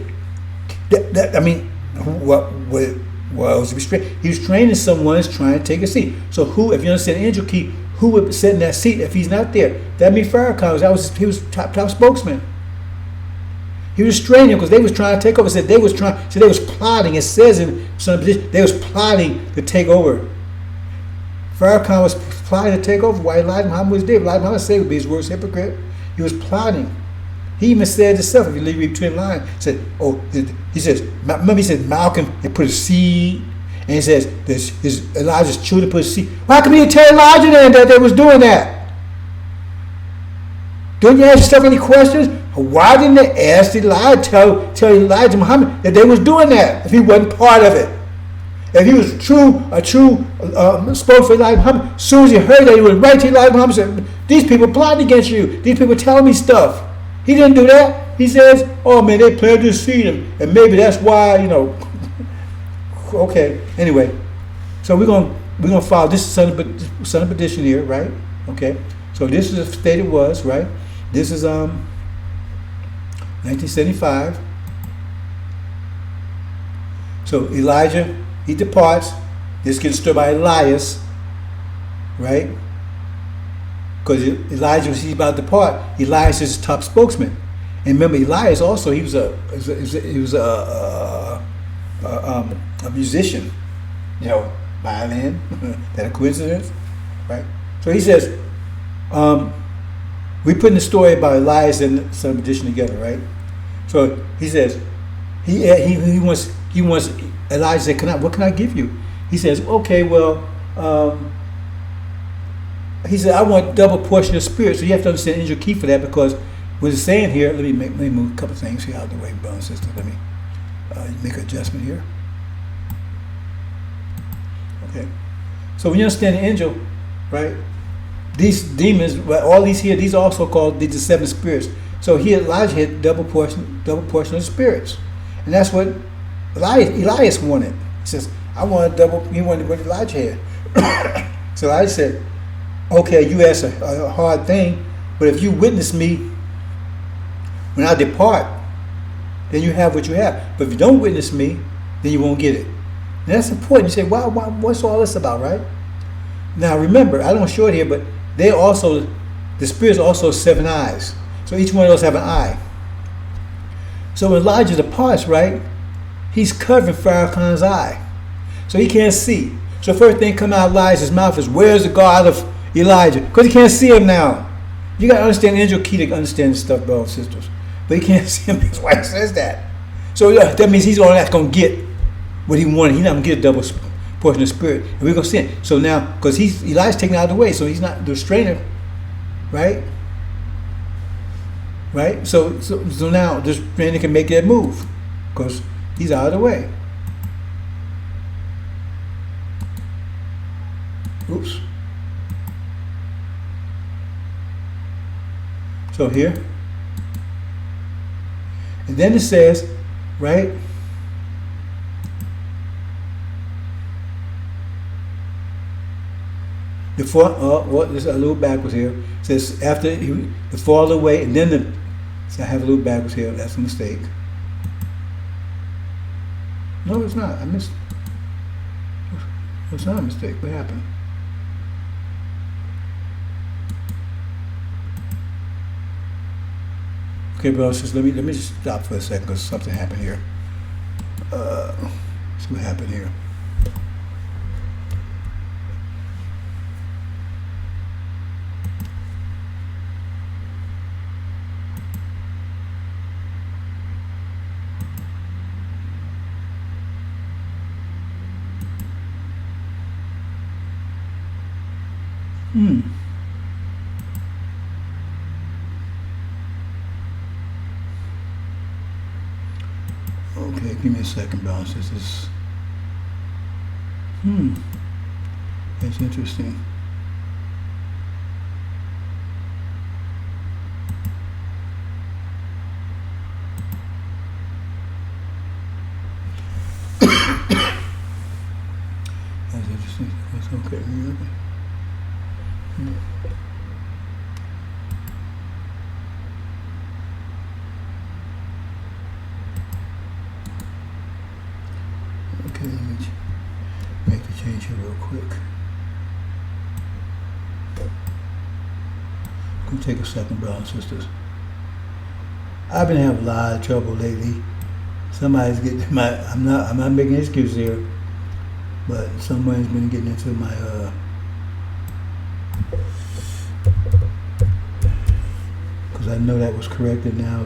was he was training someone who's trying to take a seat. So who, if you understand the angel key, who would sit in that seat if he's not there? That means Farrakhan. He was top spokesman. He was training because they was trying to take over. Said they was plotting. It says in some position they was plotting to take over. Farrakhan was plotting to take over. Why Elijah Muhammad was there? Elijah Muhammad said would be his worst hypocrite. He was plotting. He even said himself, if you read between lines, said, he says, remember he said Malcolm had put a seed, and he says Elijah's children put a seed. Why come you tell Elijah then that they was doing that? Don't you ask yourself any questions? Why didn't they ask Elijah, tell Elijah Muhammad that they was doing that if he wasn't part of it? If he was a true spokesman for Elijah Muhammad, as soon as he heard that, he went right to Elijah Muhammad and said, these people plotting against you. These people telling me stuff. He didn't do that. He says, oh man, they planned to see him. And maybe that's why, Okay, anyway. So we're gonna follow this son of perdition here, right? Okay. So this is the state it was, right? This is 1975. So Elijah, he departs. This gets stirred by Elias, right? Because Elijah, when he's about to depart, Elias is his top spokesman. And remember, Elias also, he was a musician, violin. That a coincidence, right? So he says, we putting the story about Elias and some addition together, right? So he says, he wants Elijah said, what can I give you? He says, okay, well, he said, I want double portion of spirit. So you have to understand angel key for that, because what it's saying here, let me move a couple things here out of the way, brother and sister. Let me make an adjustment here. Okay. So when you understand the angel, right, these demons, all these here, these are also called the seven spirits. So here Elijah had double portion of spirits. And that's what Elias wanted. He says, I want a double, he wanted what Elijah had. So Elijah said, okay, you asked a hard thing, but if you witness me when I depart, then you have what you have. But if you don't witness me, then you won't get it. And that's important. You say, why, what's all this about, right? Now remember, I don't show it here, but the spirits also 7 eyes. So each one of those have an eye. So when Elijah departs, right, he's covering Farrakhan's eye. So he can't see. So first thing come out of Elijah's mouth is, where's the God of Elijah? Because he can't see him now. You got to understand angel key to understand this stuff, brothers and sisters. But he can't see him. That's why he says that. So that means he's the only that's going to get what he wanted. He's not going to get a double portion of spirit. And we're going to see it. So now, because Elijah's taken out of the way, so he's not the restrainer, right? Right? So now the restrainer can make that move because he's out of the way. Oops. So here, and then it says, right? This is a little backwards here. It says after the fall away, and then I have a little backwards here. That's a mistake. No, it's not. I missed. It's not a mistake. What happened? Okay, brothers, let me just stop for a second because something happened here. See what happened here. Okay, give me a second, bounce. This is that's interesting. That's interesting. That's okay. Okay, image. here real quick. Gonna take a second, brothers and sisters. I've been having a lot of trouble lately. Somebody's getting I'm not making an excuse here, but someone's been getting into my because I know that was corrected now.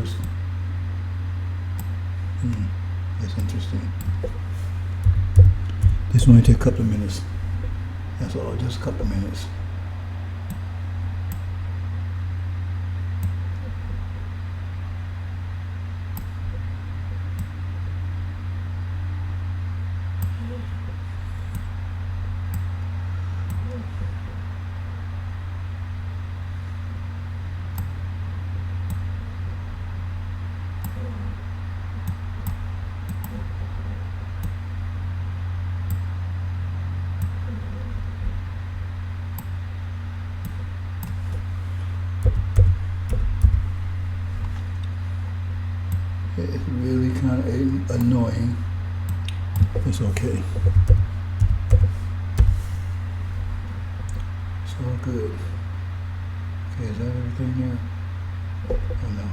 That's interesting. This will only take a couple of minutes. That's all, just a couple of minutes. It's really kind of annoying. It's okay. It's all good. Okay, is that everything here? Oh no.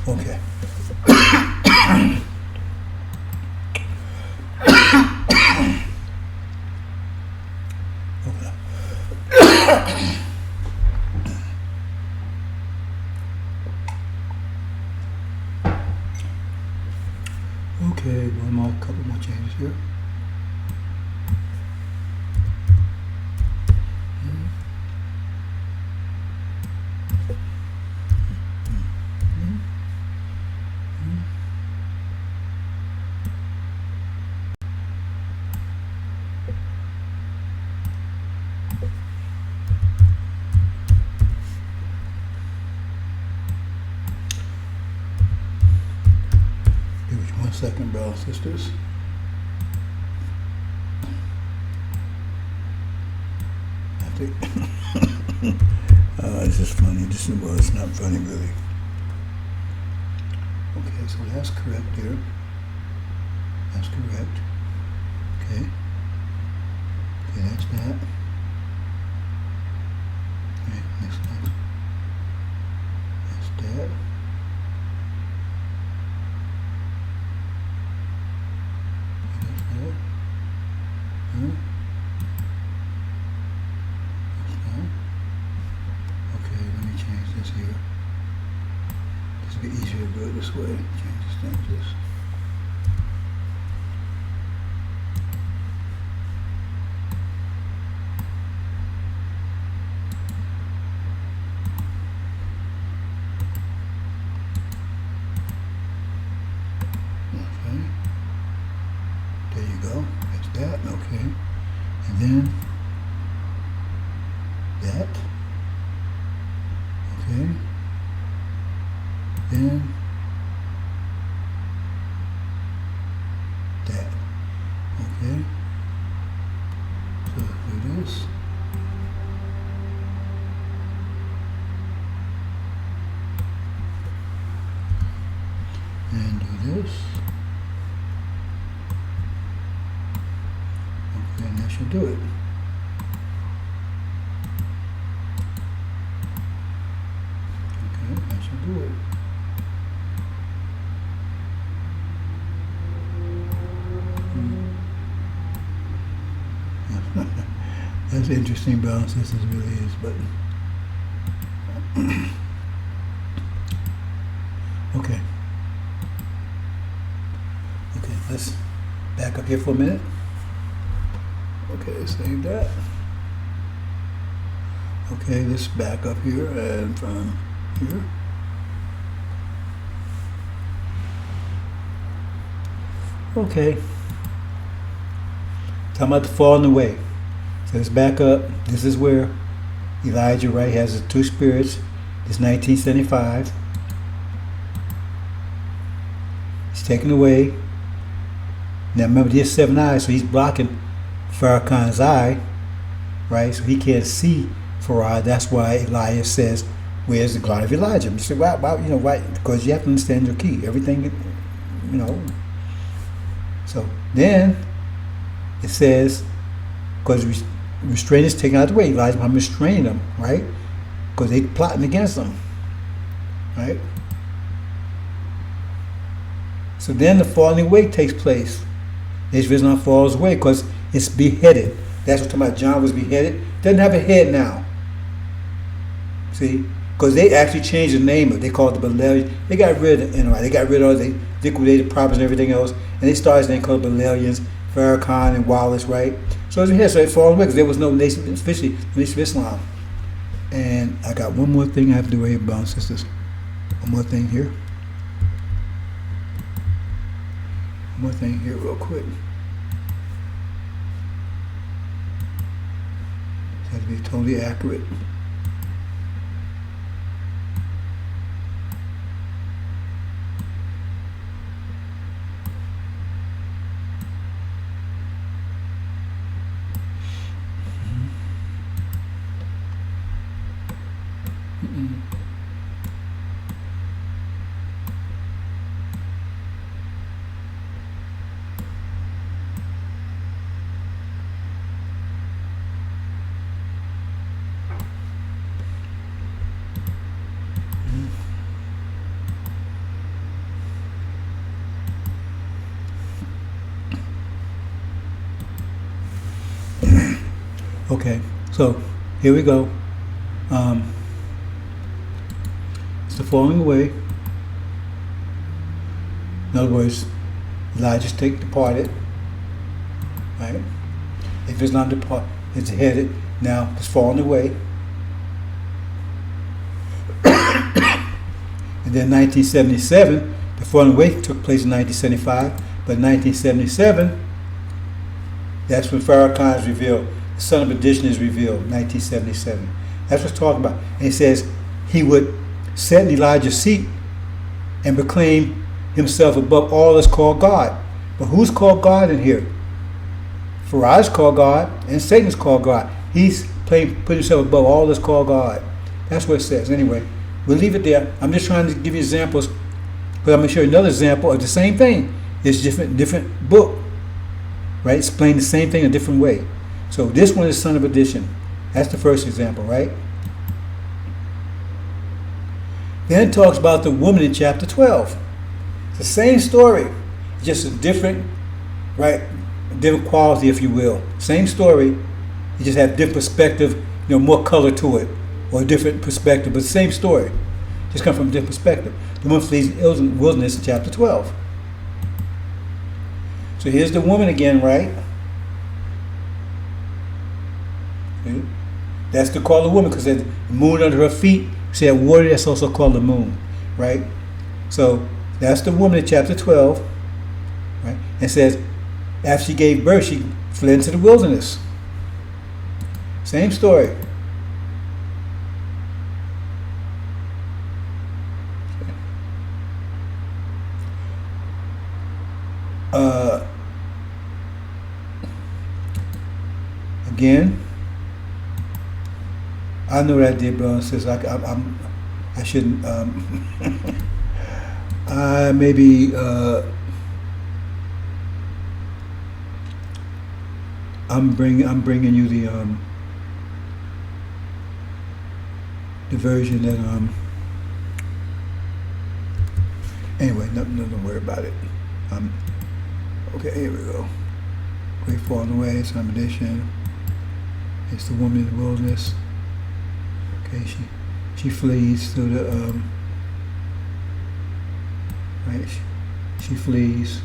Okay. Okay, couple more changes here. Give me 1 second, brothers and sisters. This is funny. Well, it's not funny really. Okay, so that's correct there. That's correct. Okay. Okay, that's that. Okay, next. That's that. That's that. Huh? Okay, let me change this here. This will be easier to do it this way. Change this thing to this. Okay. There you go. That's that. Okay. And then that. Okay. Then that. Okay. So do this. And do this. Okay, and that should do it. Okay, that should do it. That's interesting, balance. This really is, but okay. Okay, let's back up here for a minute. Okay, save that. Okay, let's back up here and from here. Okay. Talking about the falling away. So let's back up. This is where Elijah, right, has the two spirits. It's 1975. It's taken away. Now remember, there's 7 eyes, so he's blocking Farrakhan's eye, right? So he can't see Farad. That's why Elias says, "Where's the God of Elijah?" You say, "Why? Why? Because you have to understand your key. Everything, you know." So then it says, because restraint is taken out of the way. Elijah, I'm restraining them, right? Because they plotting against them, right? So then the falling away takes place. Israel falls away because it's beheaded. That's what I'm talking about. John was beheaded. Doesn't have a head now. See? Because they actually changed the name of it. They called it the Belial. They got rid of it. They got rid of the liquidated prophets and everything else. And they started saying called Belialians, Farrakhan and Wallace, right? So it's here. So it falls away because there was no nation, officially, nation of Islam. And I got one more thing I have to do here, brothers and sisters. One more thing here. One more thing here real quick. It has to be totally accurate. Okay, so here we go. It's the falling away. In other words, Elijah's departed, right? If it's not departed, it's headed. Now it's falling away. And then 1977, the falling away took place in 1975, but 1977, that's when Farrakhan is revealed. The son of perdition is revealed, 1977. That's what it's talking about. And it says he would sit in Elijah's seat and proclaim himself above all that's called God. But who's called God in here? Farad is called God and Satan's called God. He's put himself above all that's called God. That's what it says. Anyway, we'll leave it there. I'm just trying to give you examples, but I'm going to show you another example of the same thing. It's different book, right? Explain the same thing a different way. So this one is son of perdition. That's the first example, right? Then it talks about the woman in chapter 12. It's the same story, just a different, right, different quality, if you will. Same story, you just have different perspective, more color to it, or a different perspective, but same story. Just come from a different perspective. The woman flees in the wilderness in chapter 12. So here's the woman again, right? Okay. That's the call of woman, because there's the moon under her feet. See that water, that's also called the moon, right? So that's the woman in chapter 12, right? And it says, after she gave birth, she fled into the wilderness. Same story. Again, I know what I did, brother and sister. I shouldn't. I maybe. I'm bringing you the version that Anyway, don't worry about it. Okay, here we go. Great falling away, some edition. It's the woman in the wilderness. Okay, she flees through the right. She flees.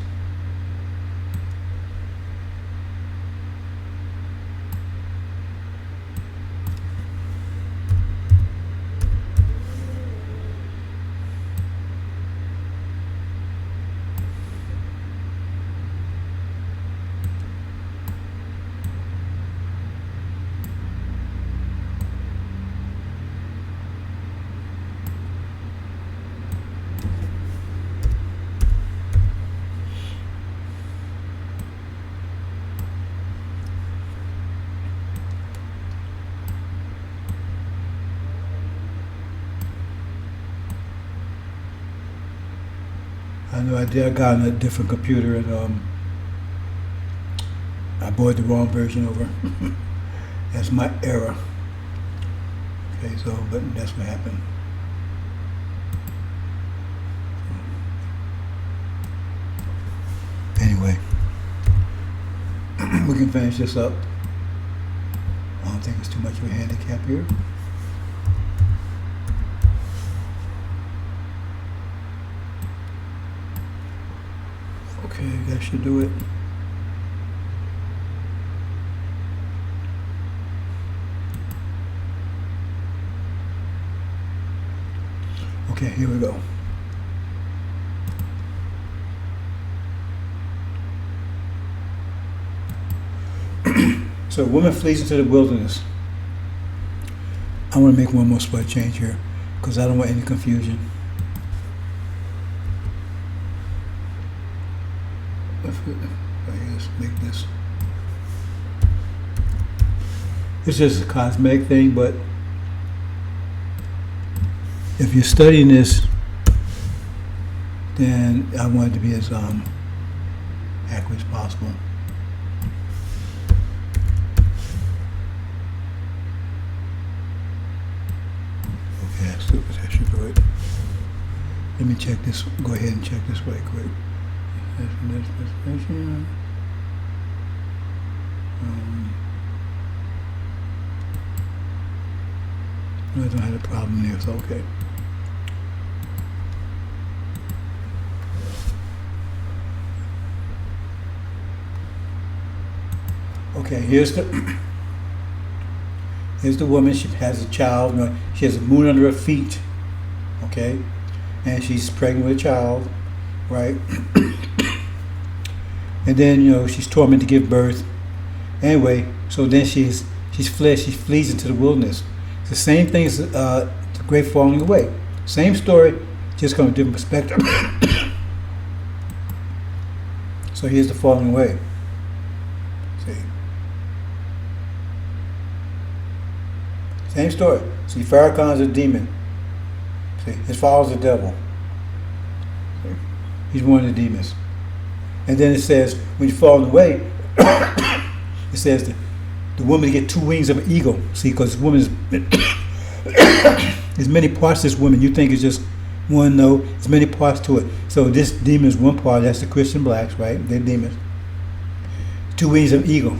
I know I did. I got on a different computer and I bought the wrong version over. That's my error. Okay, so but that's what happened. Anyway, we can finish this up. I don't think it's too much of a handicap here. Okay, that should do it. Okay, here we go. So, a woman flees into the wilderness. I want to make one more spot change here because I don't want any confusion. Let's make this. It's just a cosmetic thing, but if you're studying this, then I want it to be as accurate as possible. Okay, that should do it. Let me check this. Go ahead and check this right quick. I don't have a problem there, so okay. Okay, here's the woman. She has a child. She has a moon under her feet. Okay, and she's pregnant with a child, right? And then she's tormented to give birth. Anyway, so then she flees into the wilderness. It's the same thing as the great falling away. Same story, just from a different perspective. So here's the falling away. See. Same story. See, Farrakhan's a demon. See, his father's the devil. See? He's one of the demons. And then it says, when you're falling away, it says that the woman get 2 wings of an eagle. See, because woman is there's many parts to this woman. You think it's just one, no, there's many parts to it. So this demon is one part. That's the Christian blacks, right? They're demons. 2 wings of eagle.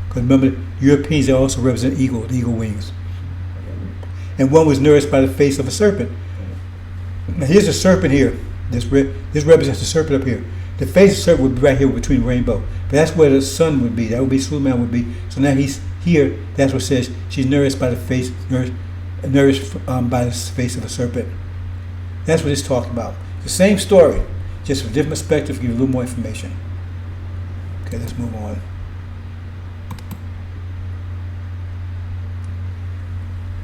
Because remember, Europeans, they also represent eagle, the eagle wings. And one was nourished by the face of a serpent. Now here's a serpent here. This represents the serpent up here. The face of the serpent would be right here between the rainbow. But that's where the sun would be. That would be Suleiman would be. So now he's here. That's what it says. She's nourished by the face, nourished by the face of a serpent. That's what it's talking about. The same story, just from a different perspective, give you a little more information. Okay, let's move on.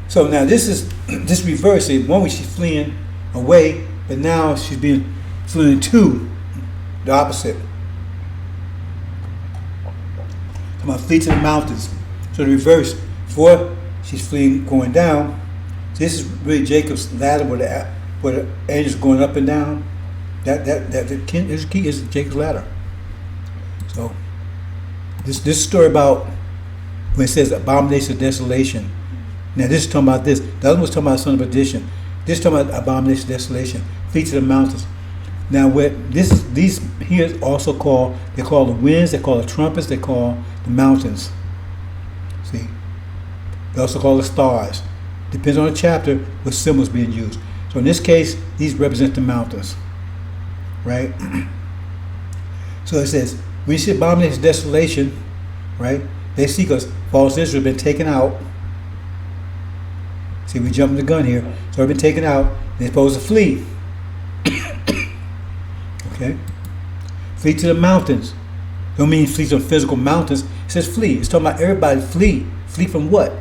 So now this reverse. One way she's fleeing away, but now she's being fleeing to the opposite. Come on, flee to the mountains. So the reverse. Before she's fleeing, going down. This is really Jacob's ladder, where the angels going up and down. The key is Jacob's ladder. So this story about when it says abomination of desolation. Now this is talking about this. The other one's talking about son of perdition. This is talking about abomination of desolation. Flee to the mountains. Now these here also called, they call the winds, they call the trumpets, they call the mountains. See? They also call the stars. Depends on the chapter what symbols being used. So in this case, these represent the mountains. Right? So it says, when you see abomination of desolation, right? They see because false Israel have been taken out. See, we jumping the gun here. So they've been taken out. They're supposed to flee. Okay? Flee to the mountains. Don't mean flee to physical mountains. It says flee. It's talking about everybody flee. Flee from what?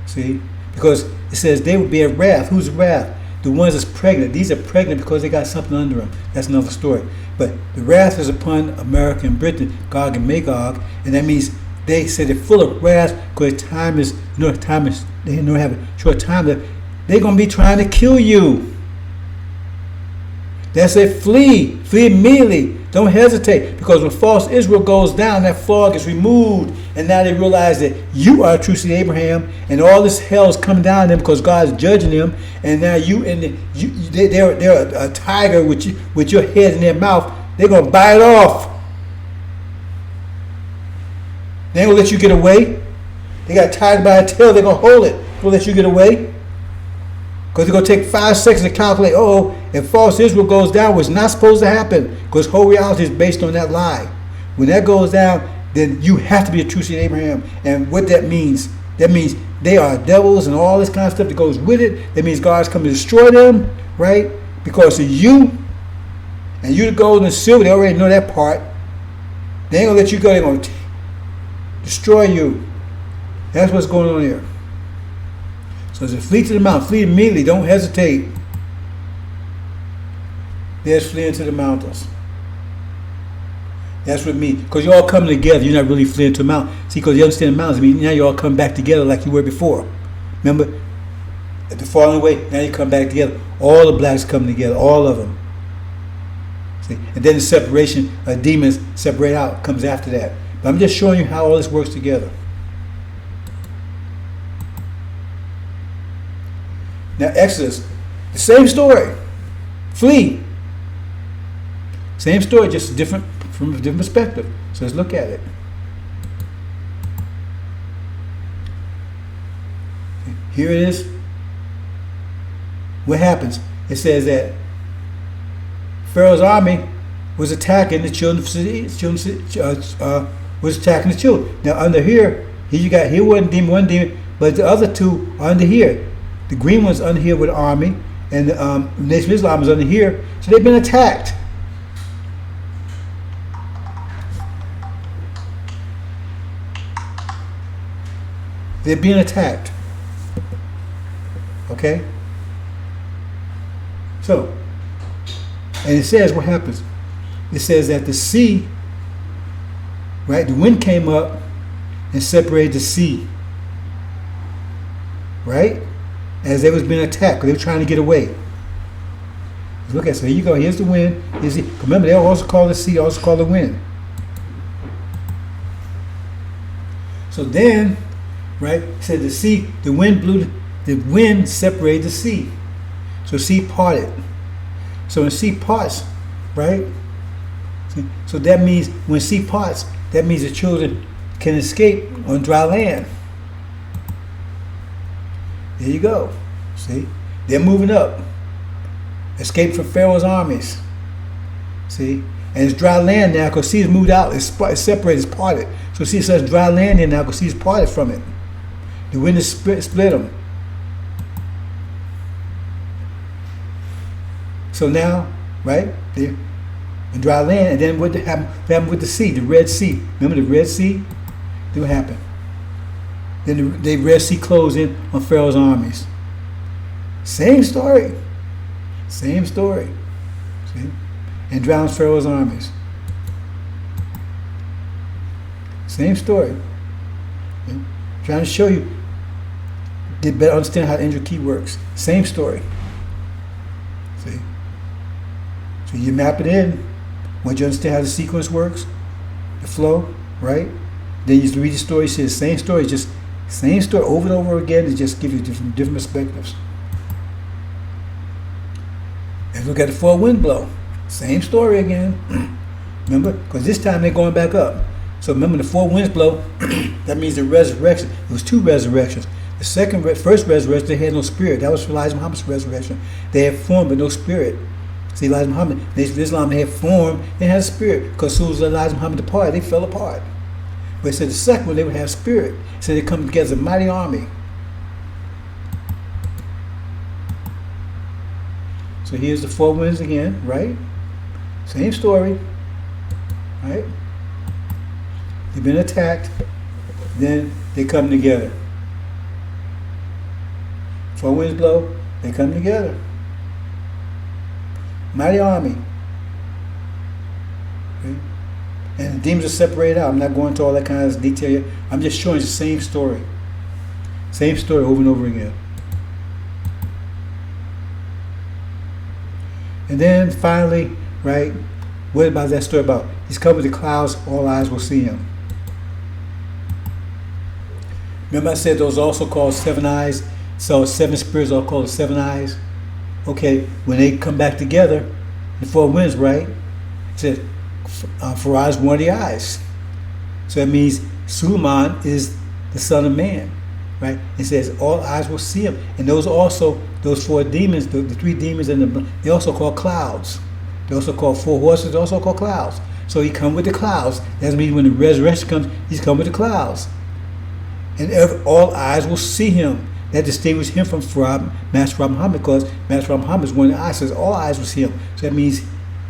See? Because it says they would be at wrath. Who's wrath? The ones that's pregnant. These are pregnant because they got something under them. That's another story. But the wrath is upon America and Britain, Gog and Magog, and that means they say they're full of wrath because time is, they have a short time left. They're going to be trying to kill you. That's it. Flee. Flee immediately. Don't hesitate. Because when false Israel goes down, that fog is removed. And now they realize that you are a true seed of Abraham. And all this hell is coming down on them because God is judging them. And now they're a tiger with your head in their mouth. They're going to bite it off. They ain't going to let you get away. They got tied by a tail. They're going to hold it. They're going to let you get away. Because they're going to take 5 seconds to calculate, if false Israel goes down, what's not supposed to happen. Because whole reality is based on that lie. When that goes down, then you have to be a true seed of Abraham. And what that means they are devils and all this kind of stuff that goes with it. That means God's coming to destroy them, right? Because of you. And you the gold and the silver, they already know that part. They ain't going to let you go. They're going to destroy you. That's what's going on here. So as flee to the mountain, flee immediately, don't hesitate. There's fleeing to the mountains. That's what it means. Because you're all coming together. You're not really fleeing to the mountain. See, because you understand the mountains, I mean, now you all come back together like you were before. Remember? At the falling away, now you come back together. All the blacks come together, all of them. See? And then the separation of demons separate out, comes after that. But I'm just showing you how all this works together. Now Exodus, the same story. Flee. Same story, just different from a different perspective. So let's look at it. Here it is. What happens? It says that Pharaoh's army was attacking the children. Was attacking the children. Now under here you got one demon, but the other two are under here. The green one's under here with the army, and the Nation of Islam is under here. So they've been attacked. They're being attacked. Okay? So, and it says what happens. It says that the sea, right, the wind came up and separated the sea. Right? As they was being attacked, they were trying to get away. Look at, so here you go. Here's the wind. Remember, they also call the sea, also call the wind. So then, right, it said the sea, the wind blew, the wind separated the sea. So the sea parted. So when the sea parts, right? So that means when sea parts, that means the children can escape on dry land. There you go. See? They're moving up. Escape from Pharaoh's armies. See? And it's dry land now because sea is moved out. It's separated, it's parted. So see, it says dry land there now because sea is parted from it. The wind has split them. So now, right? They're in dry land. And then what happened with the sea? The Red Sea. Remember the Red Sea? Then what happened? Then the Red Sea closed in on Pharaoh's armies. Same story. Same story. See? And drowns Pharaoh's armies. Same story. Okay? Trying to show you, get better understand how the angel key works. Same story. See? So you map it in. Once you understand how the sequence works, the flow, right? Then you read the story, see the same story, just same story over and over again. It just gives you different perspectives. And look at the 4 wind blow. Same story again. Remember? Because this time they're going back up. So remember the 4 winds blow, that means the resurrection. It was 2 resurrections. The first resurrection, they had no spirit. That was for Elijah Muhammad's resurrection. They had form but no spirit. See, Elijah Muhammad, Nation of Islam, they had form, they had spirit. Because as soon as Elijah Muhammad departed, they fell apart. But it said the second one, they would have spirit. It said they come together as a mighty army. So here's the 4 winds again, right? Same story, right? They've been attacked, then they come together. 4 winds blow, they come together. Mighty army. Okay? And the demons are separated out. I'm not going into all that kind of detail yet. I'm just showing you the same story. Same story over and over again. And then finally, right, what about that story about? He's covered with the clouds, all eyes will see him. Remember I said those are also called seven eyes? So seven spirits are called seven eyes. Okay, when they come back together, the four winds, right? It said, for eyes, one of the eyes. So that means Suleiman is the son of man, right? It says all eyes will see him. And those also, those four demons, the three demons, they also called clouds. They also called four horses, they also called clouds. So he come with the clouds. That means when the resurrection comes, he's come with the clouds. And all eyes will see him. That distinguishes him from Master Muhammad, because Master Muhammad is one of the eyes. Says all eyes will see him. So that means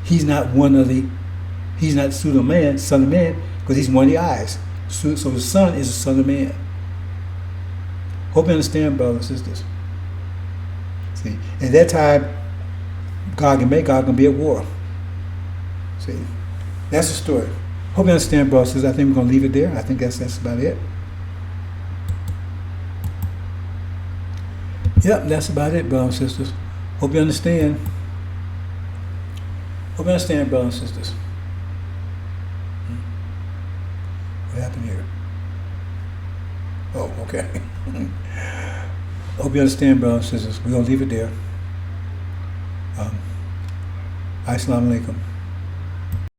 he's not he's not Suleiman, son of man, because he's one of the eyes. So the son is the son of man. Hope you understand, brothers and sisters. See, at that time, God gonna be at war. See, that's the story. Hope you understand, brothers and sisters. I think we're gonna leave it there. I think that's about it. Yep, that's about it, brothers and sisters. Hope you understand. Hope you understand, brothers and sisters. What happened here? Oh, okay. Hope you understand, brothers and sisters. We're going to leave it there. Assalamu alaikum.